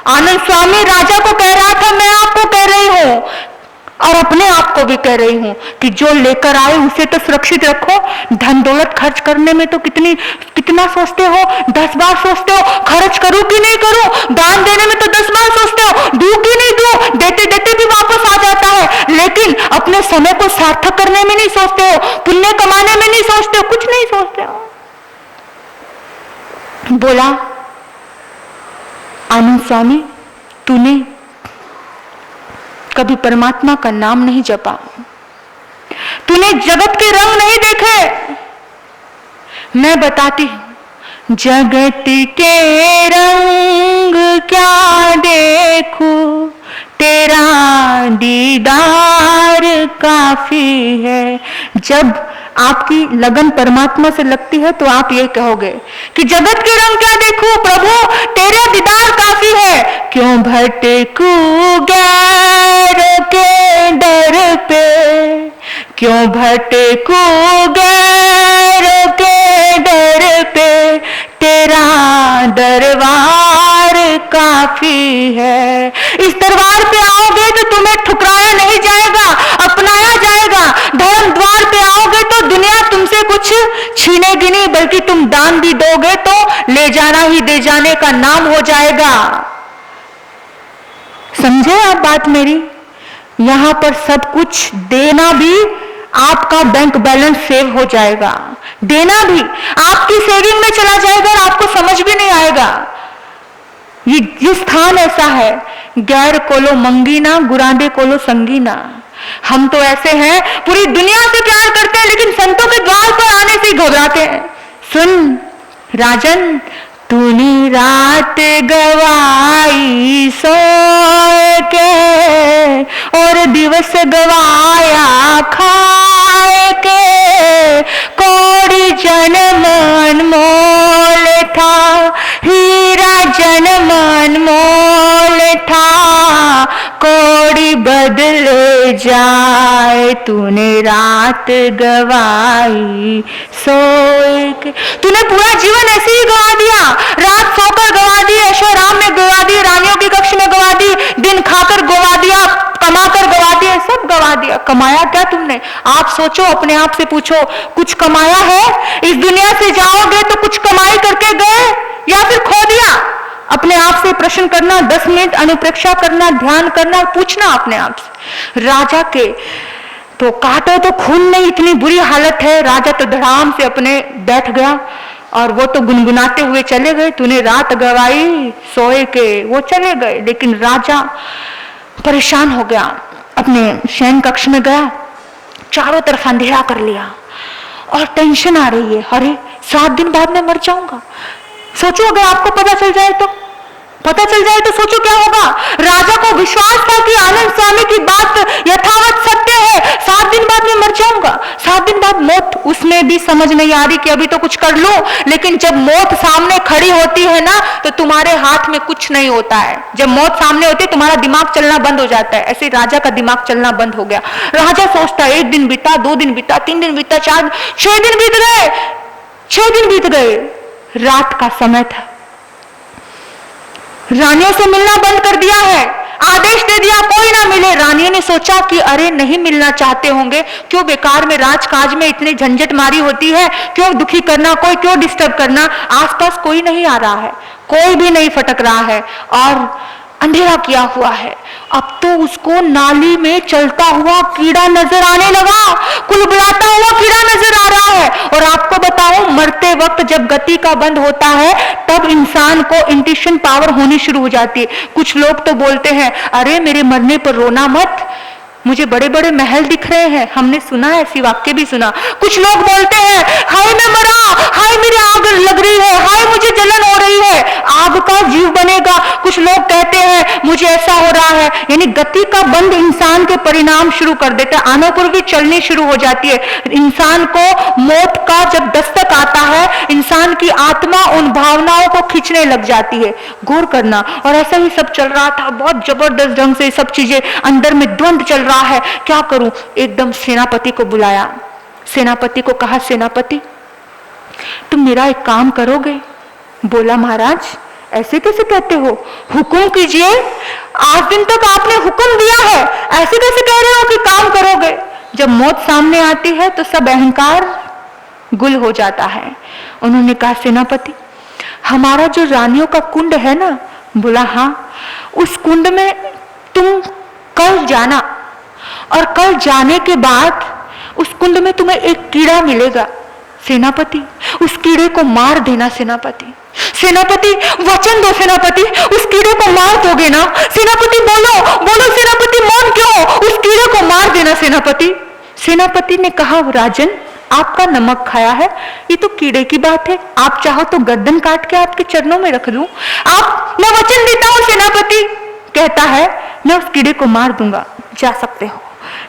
आनंद स्वामी राजा को कह रहा था, मैं आपको कह रही हूं और अपने आप को भी कह रही हूं कि जो लेकर आए उसे तो सुरक्षित रखो। धन दौलत खर्च करने में तो कितना सोचते हो, 10 बार सोचते हो, खर्च करूं कि नहीं करूं। दान देने में तो 10 बार सोचते हो, दूं कि नहीं दूं, देते देते भी वापस आ जाता है। लेकिन अपने समय को सार्थक करने में नहीं सोचते हो, पुण्य कमाने में नहीं सोचते हो, कुछ नहीं सोचते हो। बोला आनंद स्वामी, तूने कभी परमात्मा का नाम नहीं जपा, तूने जगत के रंग नहीं देखे। मैं बताती हूं, जगत के रंग क्या देखूं, तेरा दीदार काफी है। जब आपकी लगन परमात्मा से लगती है तो आप ये कहोगे कि जगत के रंग क्या देखूं प्रभु, तेरा दीदार काफी है। क्यों भटकूं गैर के दर पे, क्यों भटकूं गैर के दर पे, तेरा दरबार काफी है। इस दरबार पे आओगे तो तुम्हें ठुकराया नहीं जाएगा, अपनाया जाएगा। धर्म द्वार पे आओगे तो दुनिया तुमसे कुछ छीनेगी नहीं, बल्कि तुम दान भी दोगे तो ले जाना ही दे जाने का नाम हो जाएगा। समझे आप बात मेरी? यहां पर सब कुछ देना भी आपका बैंक बैलेंस सेव हो जाएगा, देना भी आपकी सेविंग में चला जाएगा और आपको समझ भी नहीं आएगा। ये स्थान ऐसा है, गैर कोलो मंगीना गुरांडे कोलो संगीना। हम तो ऐसे हैं, पूरी दुनिया से प्यार करते हैं लेकिन संतों के द्वार पर आने से घबराते हैं। सुन राजन, तूने रात गवाई सो के और दिवस गवाया खाए के, कोड़ी जन्म अनमोल था, हीरा जन्म अनमोल था, कोड़ी बदल जाए, तूने रात गवाई सोए के। तूने पूरा जीवन ऐसे ही गवा दिया, रात सोकर गवा दी, ऐशोआराम में गवा दी, रानियों की कक्ष में गवा दी, दिन खाकर गवा दिया, कमाकर गवा दिया, सब गवा दिया। कमाया क्या तुमने? आप सोचो, अपने आप से पूछो, कुछ कमाया है? इस दुनिया से जाओगे तो कुछ कमाई करके गए या फिर खो दिया? अपने आप से प्रश्न करना, 10 मिनट अनुप्रेक्षा करना, ध्यान करना, पूछना अपने आप से। राजा के तो काटो तो खून नहीं, इतनी बुरी हालत है। राजा तो धड़ाम से अपने बैठ गया और वो तो गुनगुनाते हुए चले गए, तूने रात गवाई सोए के, वो चले गए। लेकिन राजा परेशान हो गया, अपने शयन कक्ष में गया, चारों तरफ अंधेरा कर लिया और टेंशन आ रही है, अरे 7 दिन बाद मैं मर जाऊंगा। सोचो अगर आपको पता चल जाए तो सोचो क्या होगा। राजा को विश्वास था कि आनंद स्वामी की बात यथावत सत्य है, 7 दिन बाद मैं मर जाऊंगा, 7 दिन बाद मौत। उसमें भी समझ नहीं आ रही कि अभी तो कुछ कर लूं, लेकिन जब मौत सामने खड़ी होती है ना तो तुम्हारे हाथ में कुछ नहीं होता है। जब मौत सामने होती है तुम्हारा दिमाग चलना बंद हो जाता है। ऐसे राजा का दिमाग चलना बंद हो गया। राजा सोचता 1 दिन बीता, 2 दिन बीता, 3 दिन बीता, 4, 6 दिन बीत गए, 6 दिन बीत गए। रात का समय था, रानियों से मिलना बंद कर दिया है, आदेश दे दिया कोई ना मिले। रानियों ने सोचा कि अरे नहीं मिलना चाहते होंगे, क्यों बेकार में राजकाज में इतनी झंझट मारी होती है, क्यों दुखी करना, कोई क्यों डिस्टर्ब करना। आसपास कोई नहीं आ रहा है, कोई भी नहीं फटक रहा है और अंधेरा किया हुआ है। अब तो उसको नाली में चलता हुआ कीड़ा नजर आने लगा, कुलबुलाता हुआ कीड़ा नजर आ रहा है। और आपको बताऊं, मरते वक्त जब गति का बंद होता है तब इंसान को इंट्यूशन पावर होनी शुरू हो जाती है। कुछ लोग तो बोलते हैं अरे मेरे मरने पर रोना मत, मुझे बड़े बड़े महल दिख रहे हैं। हमने सुना है, ऐसी वाक्य भी सुना। कुछ लोग बोलते हैं हाय मैं मरा, हाय मेरी आग लग रही है, हाय मुझे जलन हो रही है, आग का जीव बनेगा। कुछ लोग कहते हैं मुझे ऐसा हो रहा है। यानी गति का बंद इंसान के परिणाम शुरू कर देता है, आनुपूर्वी चलनी शुरू हो जाती है। इंसान को मौत का जब दस्तक आता है, इंसान की आत्मा उन भावनाओं को खींचने लग जाती है। गौर करना। और ऐसा ही सब चल रहा था, बहुत जबरदस्त ढंग से सब चीजें अंदर में द्वंद चल रहा है। क्या करूं? एकदम सेनापति को बुलाया, सेनापति को कहा सेनापति तुम मेरा एक काम करोगे? बोला महाराज ऐसे कैसे कहते हो, हुक्म कीजिए, आज दिन तक आपने हुक्म दिया है, ऐसे कैसे कह रहे हो कि काम करोगे? जब मौत सामने आती है तो सब अहंकार गुल हो जाता है। उन्होंने कहा सेनापति हमारा जो रानियों का कुंड है ना, बोला हाँ, उस कुंड में तुम कल जाना और कल जाने के बाद उस कुंड में तुम्हें एक कीड़ा मिलेगा। सेनापति उस कीड़े को मार देना। सेनापति सेनापति वचन दो, सेनापति उस कीड़े को मार दोगे ना? सेनापति बोलो बोलो, सेनापति मौन क्यों? उस कीड़े को मार देना सेनापति। सेनापति ने कहा राजन आपका नमक खाया है, ये तो कीड़े की बात है, आप चाहो तो गर्दन काट के आपके चरणों में रख दूं। आप, मैं वचन देता हूं सेनापति। कहता है मैं उस कीड़े को मार दूंगा, जा सकते हो,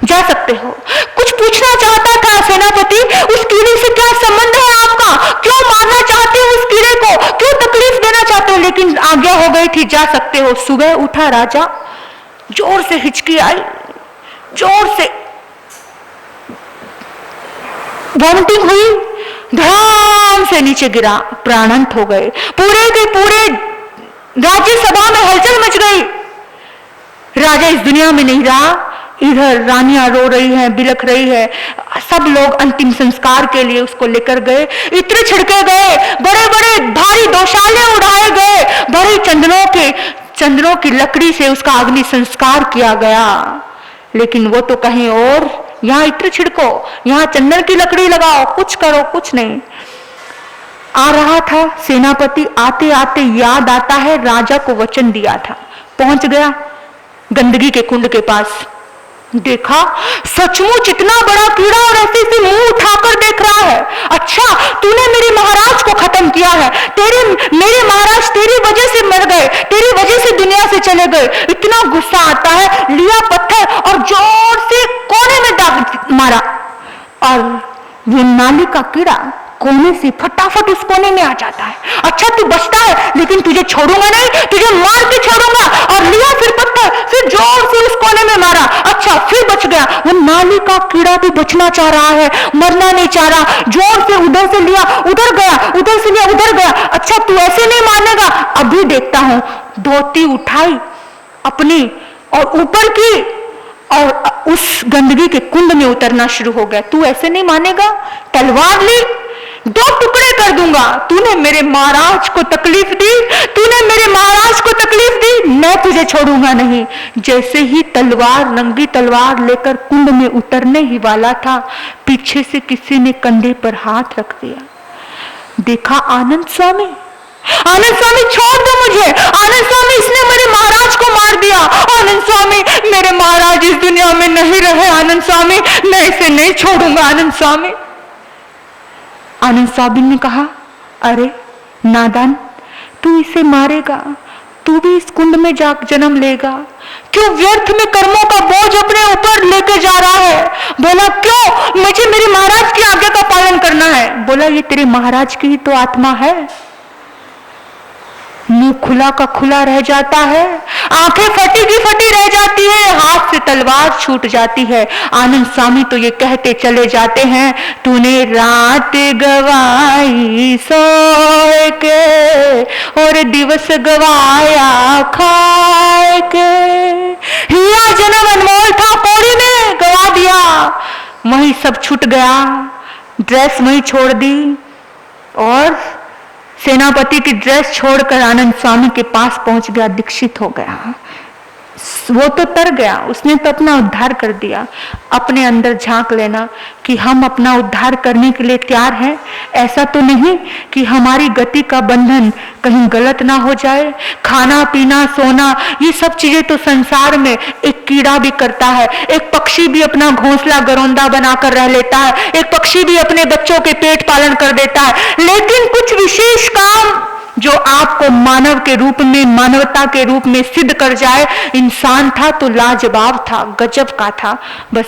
जा सकते हो। कुछ पूछना चाहता था सेनापति, उस कीड़े से क्या संबंध है आपका? क्यों मारना चाहते हो उस कीड़े को? क्यों तकलीफ देना चाहते हो? लेकिन आज्ञा हो गई थी, जा सकते हो। सुबह उठा राजा, जोर से हिचकी आई, जोर से वॉमिटिंग हुई, धड़ाम से नीचे गिरा, प्राणांत हो गए। पूरे के पूरे राज्यसभा में हलचल मच गई। राजा इस दुनिया में नहीं रहा। इधर रानियां रो रही हैं, बिलख रही है। सब लोग अंतिम संस्कार के लिए उसको लेकर गए, इत्र छिड़के गए, बड़े बड़े भारी दोशाले उड़ाए गए, बड़े चंदनों की लकड़ी से उसका अग्नि संस्कार किया गया। लेकिन वो तो कहीं और, यहाँ इत्र छिड़को, यहाँ चंदन की लकड़ी लगाओ, कुछ करो, कुछ नहीं। आ रहा था सेनापति, आते आते याद आता है राजा को वचन दिया था। पहुंच गया गंदगी के कुंड के पास, देखा सचमुच इतना बड़ा कीड़ा और ऐसे से मुंह उठाकर देख रहा है। अच्छा तूने मेरे महाराज को खत्म किया है, मेरे महाराज तेरी वजह से मर गए, तेरी वजह से दुनिया से चले गए। इतना गुस्सा आता है, लिया पत्थर और जोर से कोने में दाग मारा और वो नाली का कीड़ा कोने से फटाफट उस कोने में आ जाता है। अच्छा तू बचता है, लेकिन तुझे छोड़ूंगा नहीं, तुझे मार के छोड़ूंगा। और लिया फिर पत्थर, फिर जोर से उस कोने में मारा। अच्छा फिर बच गया। वो नाली का कीड़ा भी बचना चाह रहा है, मरना नहीं चाह रहा। जोर से उधर से लिया, उधर गया, उधर से लिया, उधर गया। अच्छा तू ऐसे नहीं मानेगा, अभी देखता हूं। धोती उठाई अपनी और ऊपर की और उस गंदगी के कुंड में उतरना शुरू हो गया। तू ऐसे नहीं मानेगा, तलवार ली, 2 टुकड़े कर दूंगा। तूने मेरे महाराज को तकलीफ दी, तूने मेरे महाराज को तकलीफ दी, मैं तुझे छोड़ूंगा नहीं। जैसे ही तलवार, नंगी तलवार लेकर कुंड में उतरने ही वाला था, पीछे से किसी ने कंधे पर हाथ रख दिया। देखा आनंद स्वामी, आनंद स्वामी छोड़ दो मुझे, आनंद स्वामी इसने मेरे महाराज को मार दिया, आनंद स्वामी मेरे महाराज इस दुनिया में नहीं रहे, आनंद स्वामी मैं इसे नहीं छोड़ूंगा, आनंद स्वामी। आनंद स्वामी ने कहा, अरे नादान, तू इसे मारेगा, तू भी इस कुंड में जा जन्म लेगा, क्यों व्यर्थ में कर्मों का बोझ अपने ऊपर लेके जा रहा है? बोला क्यों, मुझे मेरे महाराज की आज्ञा का पालन करना है। बोला ये तेरे महाराज की ही तो आत्मा है। मुंह खुला का खुला रह जाता है, आंखें फटी की फटी रह जाती है, हाथ से तलवार छूट जाती है। आनंद स्वामी तो ये कहते चले जाते हैं, तूने रात गवाई सोए के और दिवस गवाया खाए के, हिया जन्म अनमोल था कौड़ी में गवा दिया, वही सब छूट गया, ड्रेस वही छोड़ दी और सेनापति की ड्रेस छोड़कर आनंद स्वामी के पास पहुंच गया, दीक्षित हो गया। वो तो तर गया, उसने तो अपना उद्धार कर दिया। अपने अंदर झांक लेना कि हम अपना उद्धार करने के लिए तैयार हैं। ऐसा तो नहीं कि हमारी गति का बंधन कहीं गलत ना हो जाए। खाना पीना सोना ये सब चीजें तो संसार में एक कीड़ा भी करता है, एक पक्षी भी अपना घोंसला गरौंदा बनाकर रह लेता है, एक पक्षी भी अपने बच्चों के पेट पालन कर देता है, लेकिन कुछ विशेष काम जो आपको मानव के रूप में, मानवता के रूप में सिद्ध कर जाए, इंसान था तो लाजवाब था, गजब का था। बस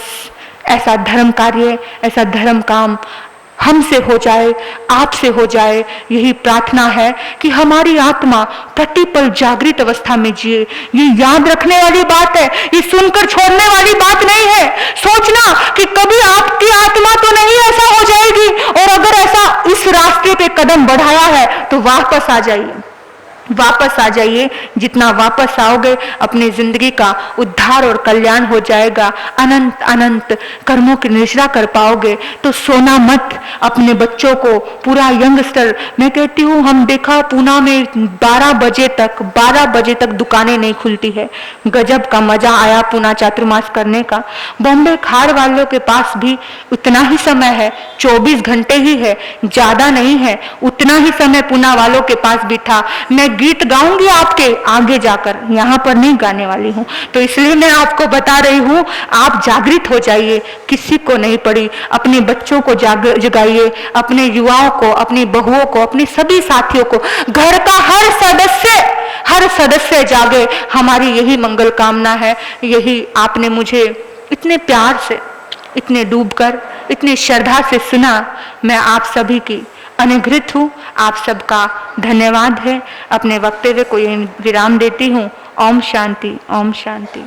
ऐसा धर्म कार्य, ऐसा धर्म काम हमसे हो जाए, आपसे हो जाए, यही प्रार्थना है कि हमारी आत्मा प्रतिपल जागृत अवस्था में जिए। ये याद रखने वाली बात है, ये सुनकर छोड़ने वाली बात नहीं है। सोचना कि कभी आपकी आत्मा तो नहीं ऐसा हो जाएगी, और अगर ऐसा इस रास्ते पे कदम बढ़ाया है तो वापस आ जाइए, वापस आ जाइए। जितना वापस आओगे अपनी जिंदगी का उद्धार और कल्याण हो जाएगा, अनंत अनंत कर्मों की निश्रा कर पाओगे। तो सोना मत अपने बच्चों को, पूरा यंगस्टर, मैं कहती हूँ हम देखा पूना में 12 बजे तक दुकानें नहीं खुलती है। गजब का मजा आया पूना चातुर्मास करने का। बॉम्बे खाड़ वालों के पास भी उतना ही समय है, 24 घंटे ही है, ज्यादा नहीं है, उतना ही समय पूना वालों के पास भी था। मैं गीत गाऊंगी आपके आगे जाकर, यहाँ पर नहीं गाने वाली हूँ, तो इसलिए मैं आपको बता रही हूँ, आप जागृत हो जाइए, किसी को नहीं पड़ी। अपने बच्चों को जगाइए, अपने युवाओं को, अपनी बहुओं को, अपने सभी साथियों को, घर का हर सदस्य जागे। हमारी यही मंगल कामना है। यही आपने मुझे इतने प्यार से, इतने डूबकर, इतनी श्रद्धा से सुना। मैं आप सभी की अनुग्रहित हूँ, आप सबका धन्यवाद है। अपने वक्तव्य को यहीं विराम देती हूँ। ओम शांति, ओम शांति।